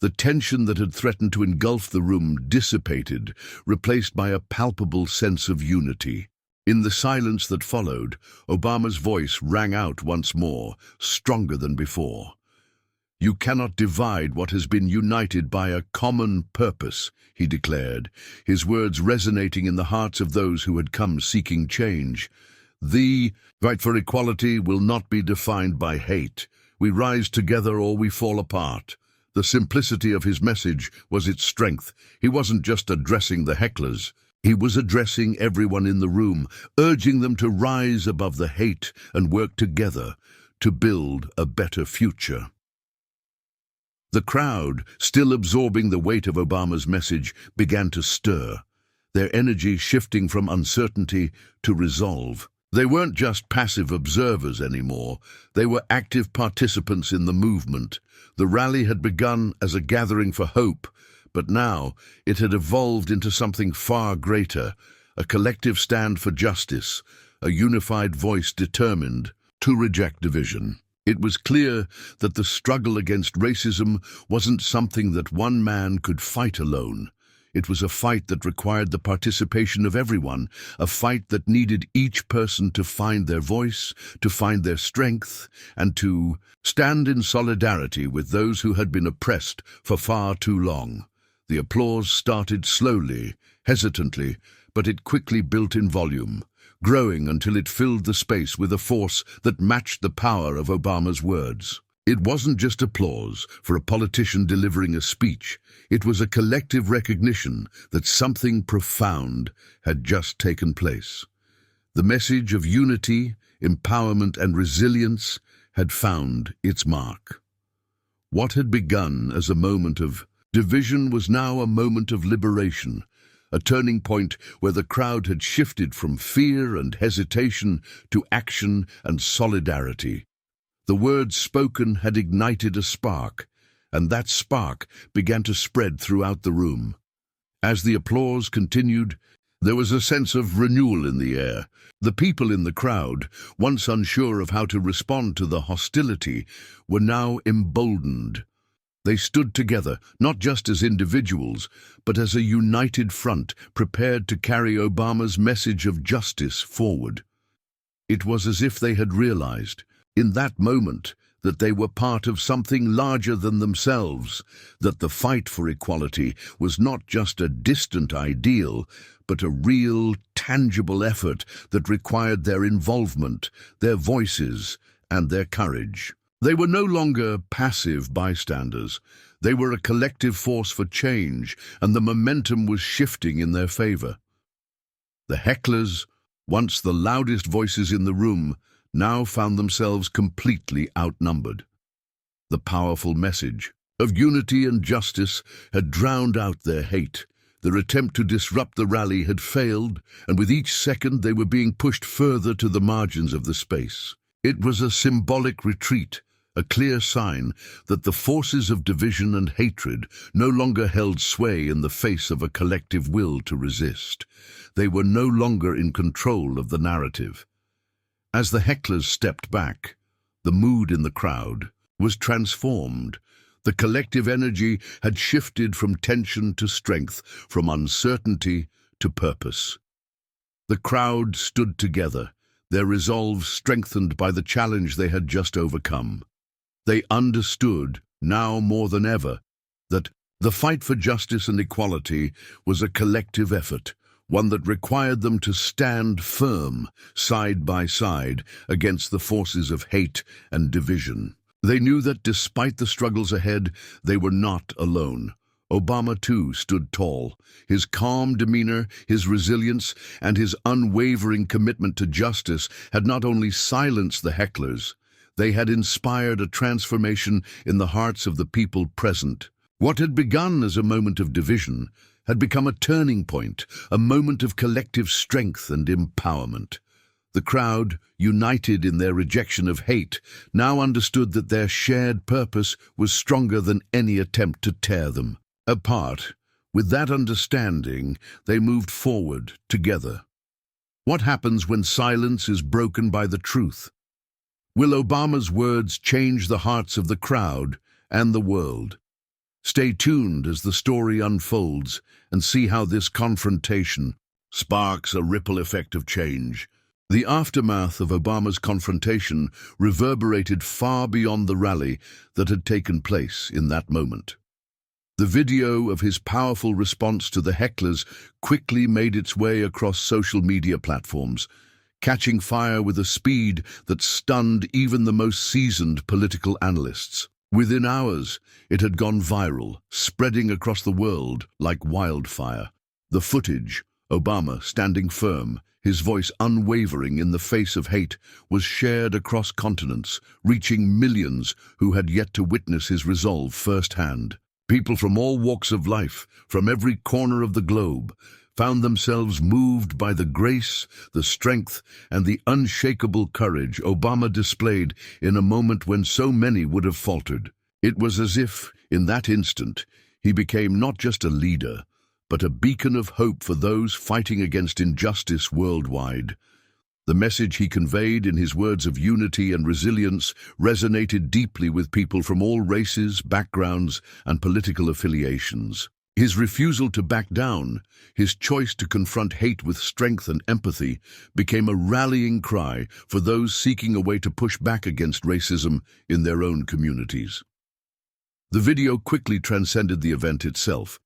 The tension that had threatened to engulf the room dissipated, replaced by a palpable sense of unity. In the silence that followed, Obama's voice rang out once more, stronger than before. "You cannot divide what has been united by a common purpose," he declared, his words resonating in the hearts of those who had come seeking change. "The fight for equality will not be defined by hate. We rise together or we fall apart." The simplicity of his message was its strength. He wasn't just addressing the hecklers. He was addressing everyone in the room, urging them to rise above the hate and work together to build a better future. The crowd, still absorbing the weight of Obama's message, began to stir, their energy shifting from uncertainty to resolve. They weren't just passive observers anymore. They were active participants in the movement. The rally had begun as a gathering for hope, but now it had evolved into something far greater, a collective stand for justice, a unified voice determined to reject division. It was clear that the struggle against racism wasn't something that one man could fight alone. It was a fight that required the participation of everyone, a fight that needed each person to find their voice, to find their strength, and to stand in solidarity with those who had been oppressed for far too long. The applause started slowly, hesitantly, but it quickly built in volume, growing until it filled the space with a force that matched the power of Obama's words. It wasn't just applause for a politician delivering a speech. It was a collective recognition that something profound had just taken place. The message of unity, empowerment, and resilience had found its mark. What had begun as a moment of division was now a moment of liberation, a turning point where the crowd had shifted from fear and hesitation to action and solidarity. The words spoken had ignited a spark, and that spark began to spread throughout the room. As the applause continued, there was a sense of renewal in the air. The people in the crowd, once unsure of how to respond to the hostility, were now emboldened. They stood together, not just as individuals, but as a united front, prepared to carry Obama's message of justice forward. It was as if they had realized, in that moment, that they were part of something larger than themselves, that the fight for equality was not just a distant ideal, but a real, tangible effort that required their involvement, their voices, and their courage. They were no longer passive bystanders. They were a collective force for change, and the momentum was shifting in their favor. The hecklers, once the loudest voices in the room, now found themselves completely outnumbered. The powerful message of unity and justice had drowned out their hate. Their attempt to disrupt the rally had failed, and with each second they were being pushed further to the margins of the space. It was a symbolic retreat, a clear sign that the forces of division and hatred no longer held sway in the face of a collective will to resist. They were no longer in control of the narrative. As the hecklers stepped back, the mood in the crowd was transformed. The collective energy had shifted from tension to strength, from uncertainty to purpose. The crowd stood together, their resolve strengthened by the challenge they had just overcome. They understood, now more than ever, that the fight for justice and equality was a collective effort, one that required them to stand firm, side by side, against the forces of hate and division. They knew that despite the struggles ahead, they were not alone. Obama, too, stood tall. His calm demeanor, his resilience, and his unwavering commitment to justice had not only silenced the hecklers, they had inspired a transformation in the hearts of the people present. What had begun as a moment of division had become a turning point, a moment of collective strength and empowerment. The crowd, united in their rejection of hate, now understood that their shared purpose was stronger than any attempt to tear them apart. With that understanding, they moved forward together. What happens when silence is broken by the truth? Will Obama's words change the hearts of the crowd and the world? Stay tuned as the story unfolds and see how this confrontation sparks a ripple effect of change. The aftermath of Obama's confrontation reverberated far beyond the rally that had taken place in that moment. The video of his powerful response to the hecklers quickly made its way across social media platforms, catching fire with a speed that stunned even the most seasoned political analysts. Within hours, it had gone viral, spreading across the world like wildfire. The footage, Obama standing firm, his voice unwavering in the face of hate, was shared across continents, reaching millions who had yet to witness his resolve firsthand. People from all walks of life, from every corner of the globe, found themselves moved by the grace, the strength, and the unshakable courage Obama displayed in a moment when so many would have faltered. It was as if, in that instant, he became not just a leader, but a beacon of hope for those fighting against injustice worldwide. The message he conveyed in his words of unity and resilience resonated deeply with people from all races, backgrounds, and political affiliations. His refusal to back down, his choice to confront hate with strength and empathy, became a rallying cry for those seeking a way to push back against racism in their own communities. The video quickly transcended the event itself.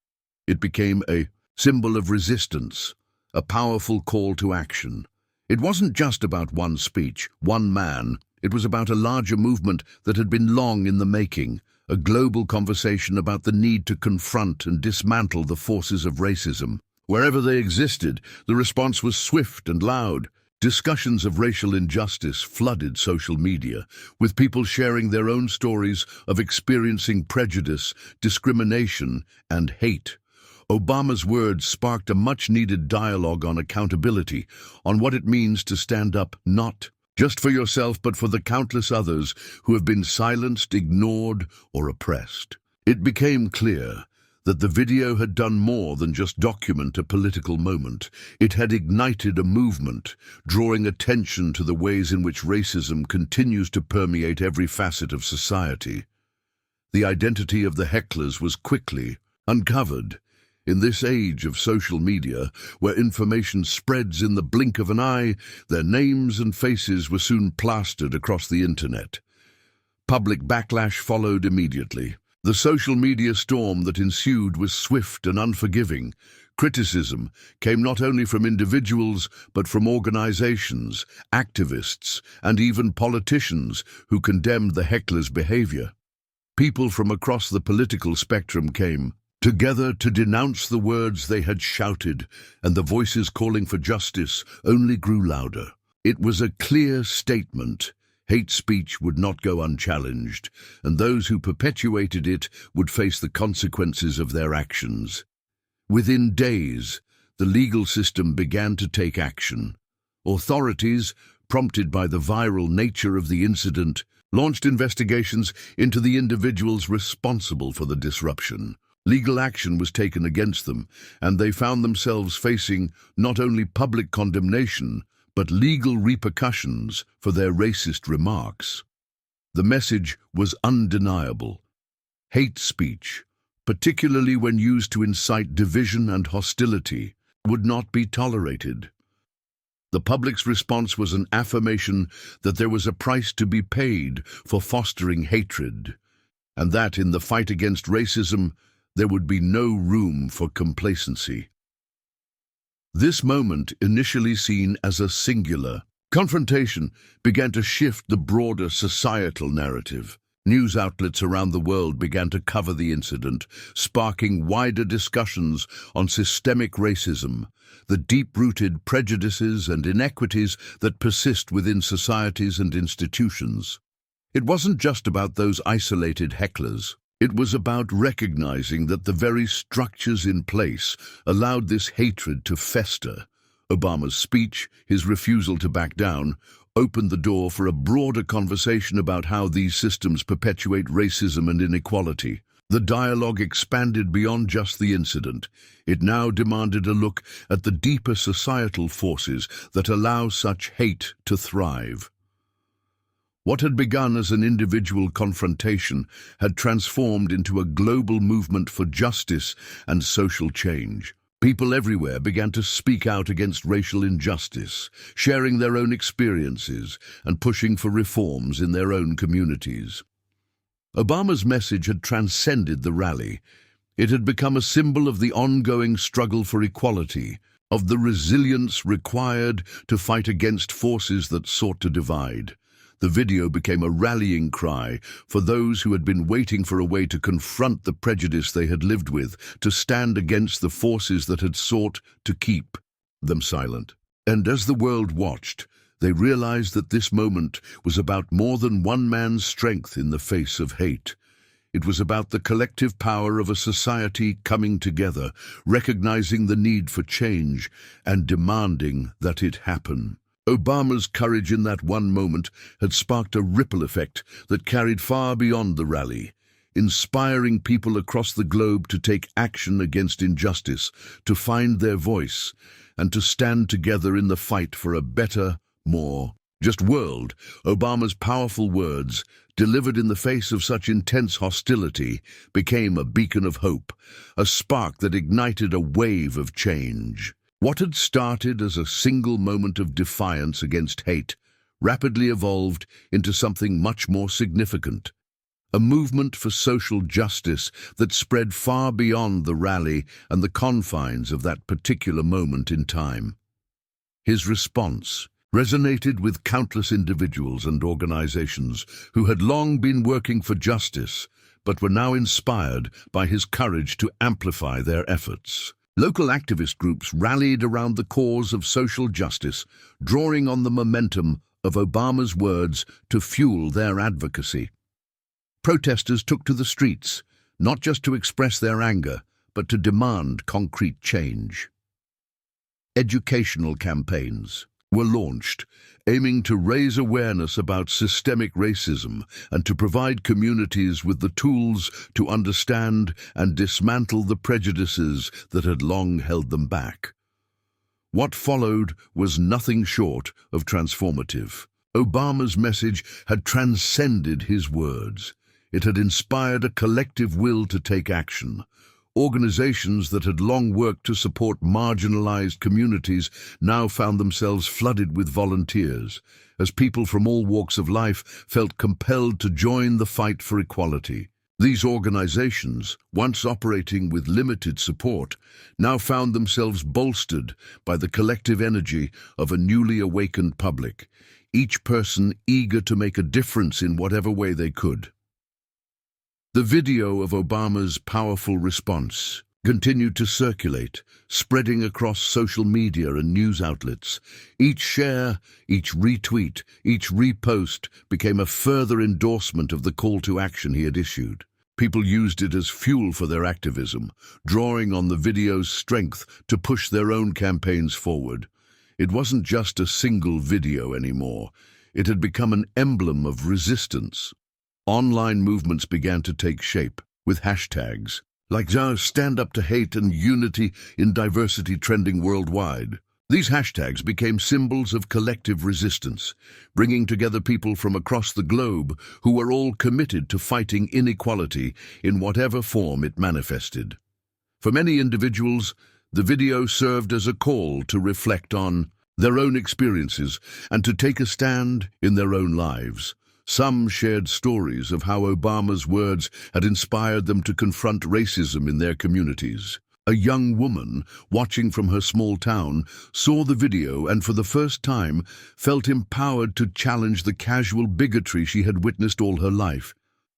It became a symbol of resistance, a powerful call to action. It wasn't just about one speech, one man. It was about a larger movement that had been long in the making, a global conversation about the need to confront and dismantle the forces of racism. Wherever they existed, the response was swift and loud. Discussions of racial injustice flooded social media, with people sharing their own stories of experiencing prejudice, discrimination, and hate. Obama's words sparked a much-needed dialogue on accountability, on what it means to stand up not just for yourself but for the countless others who have been silenced, ignored, or oppressed. It became clear that the video had done more than just document a political moment. It had ignited a movement, drawing attention to the ways in which racism continues to permeate every facet of society. The identity of the Hecklers was quickly uncovered. In this age of social media, where information spreads in the blink of an eye, their names and faces were soon plastered across the internet. Public backlash followed immediately. The social media storm that ensued was swift and unforgiving. Criticism came not only from individuals, but from organizations, activists, and even politicians who condemned the Hecklers' behavior. People from across the political spectrum came together to denounce the words they had shouted, and the voices calling for justice only grew louder. It was a clear statement. Hate speech would not go unchallenged, and those who perpetuated it would face the consequences of their actions. Within days, the legal system began to take action. Authorities, prompted by the viral nature of the incident, launched investigations into the individuals responsible for the disruption. Legal action was taken against them, and they found themselves facing not only public condemnation, but legal repercussions for their racist remarks. The message was undeniable. Hate speech, particularly when used to incite division and hostility, would not be tolerated. The public's response was an affirmation that there was a price to be paid for fostering hatred, and that in the fight against racism, there would be no room for complacency. This moment, initially seen as a singular confrontation, began to shift the broader societal narrative. News outlets around the world began to cover the incident, sparking wider discussions on systemic racism, the deep-rooted prejudices and inequities that persist within societies and institutions. It wasn't just about those isolated hecklers. It was about recognizing that the very structures in place allowed this hatred to fester. Obama's speech, his refusal to back down, opened the door for a broader conversation about how these systems perpetuate racism and inequality. The dialogue expanded beyond just the incident. It now demanded a look at the deeper societal forces that allow such hate to thrive. What had begun as an individual confrontation had transformed into a global movement for justice and social change. People everywhere began to speak out against racial injustice, sharing their own experiences and pushing for reforms in their own communities. Obama's message had transcended the rally. It had become a symbol of the ongoing struggle for equality, of the resilience required to fight against forces that sought to divide. The video became a rallying cry for those who had been waiting for a way to confront the prejudice they had lived with, to stand against the forces that had sought to keep them silent. And as the world watched, they realized that this moment was about more than one man's strength in the face of hate. It was about the collective power of a society coming together, recognizing the need for change and demanding that it happen. Obama's courage in that one moment had sparked a ripple effect that carried far beyond the rally, inspiring people across the globe to take action against injustice, to find their voice, and to stand together in the fight for a better, more just world. Obama's powerful words, delivered in the face of such intense hostility, became a beacon of hope, a spark that ignited a wave of change. What had started as a single moment of defiance against hate rapidly evolved into something much more significant, a movement for social justice that spread far beyond the rally and the confines of that particular moment in time. His response resonated with countless individuals and organizations who had long been working for justice, but were now inspired by his courage to amplify their efforts. Local activist groups rallied around the cause of social justice, drawing on the momentum of Obama's words to fuel their advocacy. Protesters took to the streets, not just to express their anger, but to demand concrete change. Educational campaigns were launched, aiming to raise awareness about systemic racism and to provide communities with the tools to understand and dismantle the prejudices that had long held them back. What followed was nothing short of transformative. Obama's message had transcended his words. It had inspired a collective will to take action. Organizations that had long worked to support marginalized communities now found themselves flooded with volunteers, as people from all walks of life felt compelled to join the fight for equality. These organizations, once operating with limited support, now found themselves bolstered by the collective energy of a newly awakened public, each person eager to make a difference in whatever way they could. The video of Obama's powerful response continued to circulate, spreading across social media and news outlets. Each share, each retweet, each repost became a further endorsement of the call to action he had issued. People used it as fuel for their activism, drawing on the video's strength to push their own campaigns forward. It wasn't just a single video anymore. It had become an emblem of resistance. Online movements began to take shape, with hashtags like Stand Up to Hate and Unity in Diversity trending worldwide. These hashtags became symbols of collective resistance, bringing together people from across the globe who were all committed to fighting inequality in whatever form it manifested. For many individuals, the video served as a call to reflect on their own experiences and to take a stand in their own lives. Some shared stories of how Obama's words had inspired them to confront racism in their communities. A young woman, watching from her small town, saw the video and for the first time felt empowered to challenge the casual bigotry she had witnessed all her life.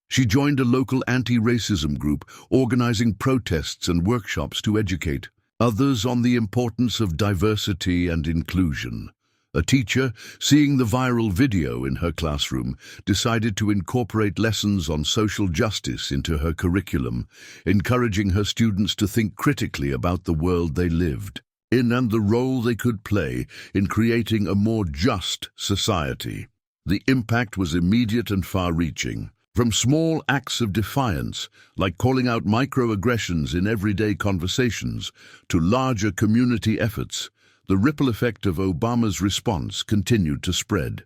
She joined a local anti-racism group, organizing protests and workshops to educate others on the importance of diversity and inclusion. A teacher, seeing the viral video in her classroom, decided to incorporate lessons on social justice into her curriculum, encouraging her students to think critically about the world they lived in and the role they could play in creating a more just society. The impact was immediate and far-reaching. From small acts of defiance, like calling out microaggressions in everyday conversations, to larger community efforts, the ripple effect of Obama's response continued to spread.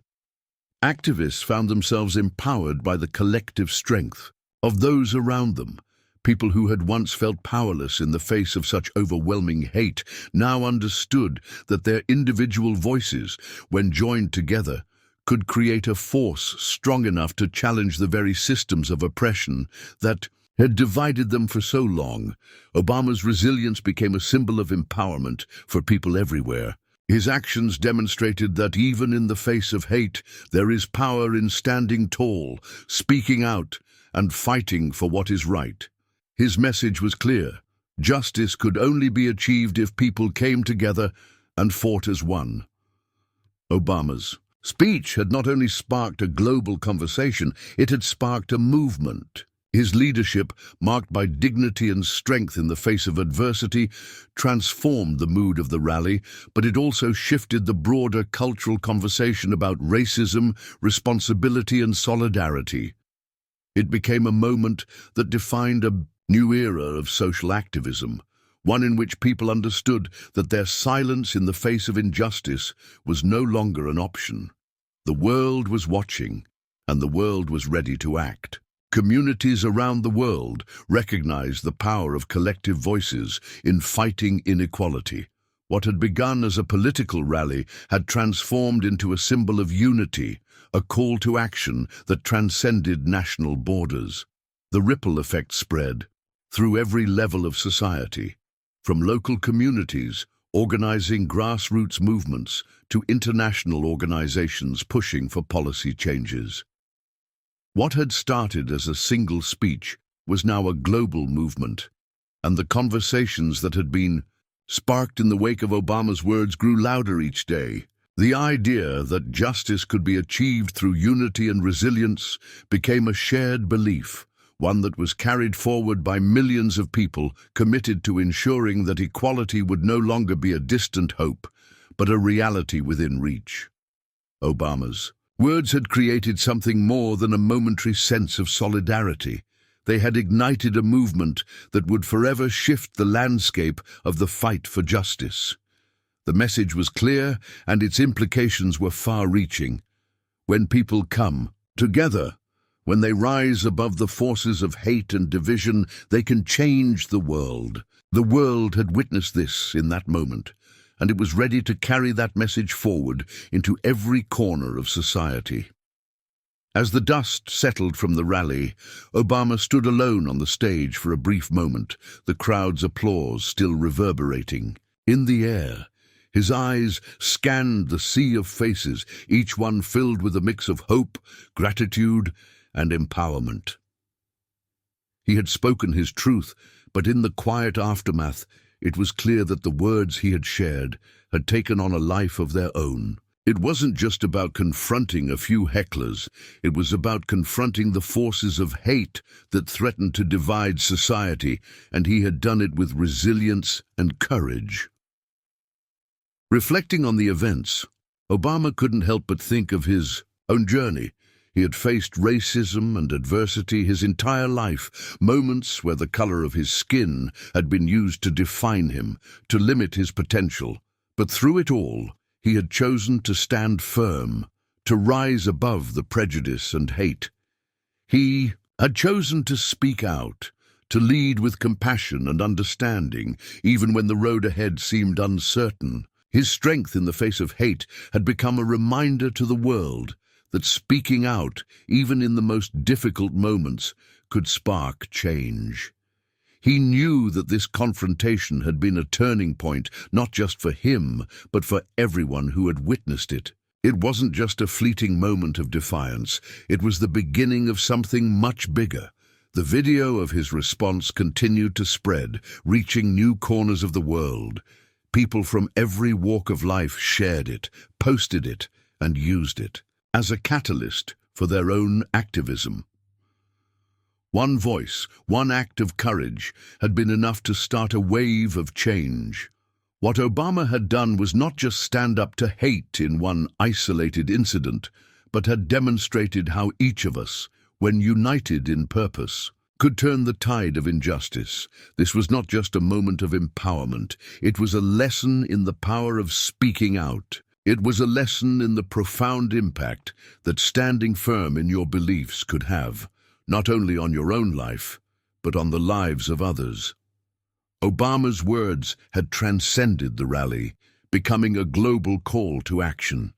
Activists found themselves empowered by the collective strength of those around them. People who had once felt powerless in the face of such overwhelming hate now understood that their individual voices, when joined together, could create a force strong enough to challenge the very systems of oppression that had divided them for so long. Obama's resilience became a symbol of empowerment for people everywhere. His actions demonstrated that even in the face of hate, there is power in standing tall, speaking out, and fighting for what is right. His message was clear. Justice could only be achieved if people came together and fought as one. Obama's speech had not only sparked a global conversation, it had sparked a movement. His leadership, marked by dignity and strength in the face of adversity, transformed the mood of the rally, but it also shifted the broader cultural conversation about racism, responsibility, and solidarity. It became a moment that defined a new era of social activism, one in which people understood that their silence in the face of injustice was no longer an option. The world was watching, and the world was ready to act. Communities around the world recognized the power of collective voices in fighting inequality. What had begun as a political rally had transformed into a symbol of unity, a call to action that transcended national borders. The ripple effect spread through every level of society, from local communities organizing grassroots movements to international organizations pushing for policy changes. What had started as a single speech was now a global movement, and the conversations that had been sparked in the wake of Obama's words grew louder each day. The idea that justice could be achieved through unity and resilience became a shared belief, one that was carried forward by millions of people committed to ensuring that equality would no longer be a distant hope, but a reality within reach. Obama's words had created something more than a momentary sense of solidarity. They had ignited a movement that would forever shift the landscape of the fight for justice. The message was clear, and its implications were far-reaching. When people come together, when they rise above the forces of hate and division, they can change the world. The world had witnessed this in that moment, and it was ready to carry that message forward into every corner of society. As the dust settled from the rally, Obama stood alone on the stage for a brief moment, the crowd's applause still reverberating. In the air, his eyes scanned the sea of faces, each one filled with a mix of hope, gratitude, and empowerment. He had spoken his truth, but in the quiet aftermath, it was clear that the words he had shared had taken on a life of their own. It wasn't just about confronting a few hecklers, it was about confronting the forces of hate that threatened to divide society, and he had done it with resilience and courage. Reflecting on the events, Obama couldn't help but think of his own journey. He had faced racism and adversity his entire life, moments where the color of his skin had been used to define him, to limit his potential. But through it all, he had chosen to stand firm, to rise above the prejudice and hate. He had chosen to speak out, to lead with compassion and understanding, even when the road ahead seemed uncertain. His strength in the face of hate had become a reminder to the world that speaking out, even in the most difficult moments, could spark change. He knew that this confrontation had been a turning point, not just for him, but for everyone who had witnessed it. It wasn't just a fleeting moment of defiance, it was the beginning of something much bigger. The video of his response continued to spread, reaching new corners of the world. People from every walk of life shared it, posted it, and used it as a catalyst for their own activism. One voice, one act of courage, had been enough to start a wave of change. What Obama had done was not just stand up to hate in one isolated incident, but had demonstrated how each of us, when united in purpose, could turn the tide of injustice. This was not just a moment of empowerment, it was a lesson in the power of speaking out. It was a lesson in the profound impact that standing firm in your beliefs could have, not only on your own life, but on the lives of others. Obama's words had transcended the rally, becoming a global call to action.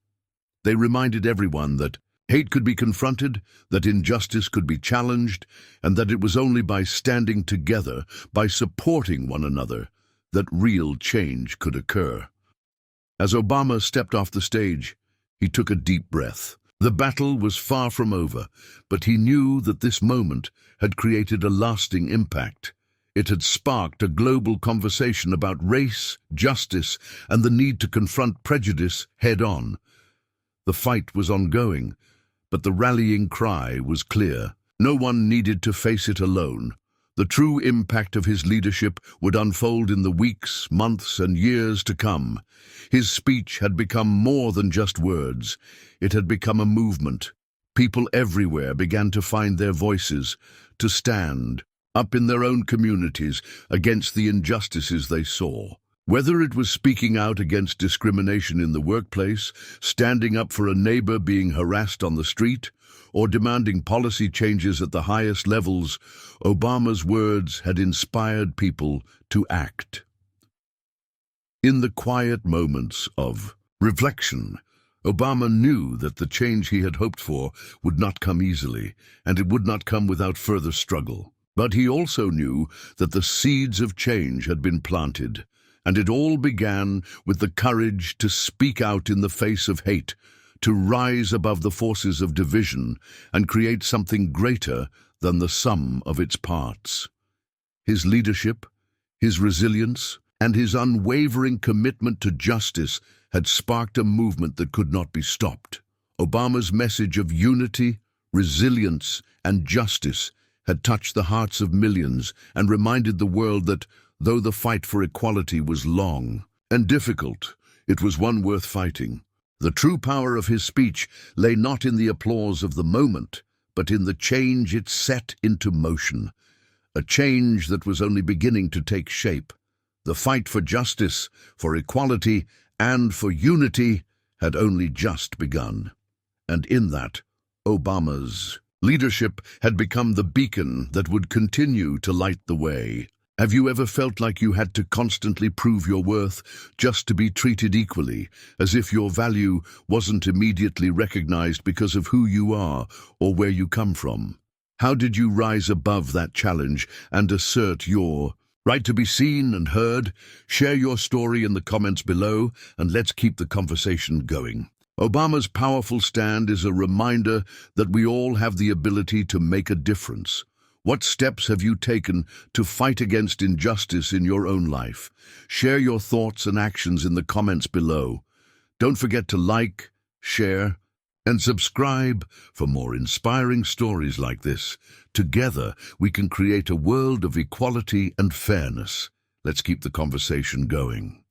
They reminded everyone that hate could be confronted, that injustice could be challenged, and that it was only by standing together, by supporting one another, that real change could occur. As Obama stepped off the stage, he took a deep breath. The battle was far from over, but he knew that this moment had created a lasting impact. It had sparked a global conversation about race, justice, and the need to confront prejudice head-on. The fight was ongoing, but the rallying cry was clear. No one needed to face it alone. The true impact of his leadership would unfold in the weeks, months, and years to come. His speech had become more than just words. It had become a movement. People everywhere began to find their voices, to stand up in their own communities against the injustices they saw. Whether it was speaking out against discrimination in the workplace, standing up for a neighbor being harassed on the street, or demanding policy changes at the highest levels, Obama's words had inspired people to act. In the quiet moments of reflection, Obama knew that the change he had hoped for would not come easily, and it would not come without further struggle. But he also knew that the seeds of change had been planted, and it all began with the courage to speak out in the face of hate, to rise above the forces of division and create something greater than the sum of its parts. His leadership, his resilience, and his unwavering commitment to justice had sparked a movement that could not be stopped. Obama's message of unity, resilience, and justice had touched the hearts of millions and reminded the world that, though the fight for equality was long and difficult, it was one worth fighting. The true power of his speech lay not in the applause of the moment, but in the change it set into motion, a change that was only beginning to take shape. The fight for justice, for equality, and for unity had only just begun. And in that, Obama's leadership had become the beacon that would continue to light the way. Have you ever felt like you had to constantly prove your worth just to be treated equally, as if your value wasn't immediately recognized because of who you are or where you come from? How did you rise above that challenge and assert your right to be seen and heard? Share your story in the comments below, and let's keep the conversation going. Obama's powerful stand is a reminder that we all have the ability to make a difference. What steps have you taken to fight against injustice in your own life? Share your thoughts and actions in the comments below. Don't forget to like, share, and subscribe for more inspiring stories like this. Together, we can create a world of equality and fairness. Let's keep the conversation going.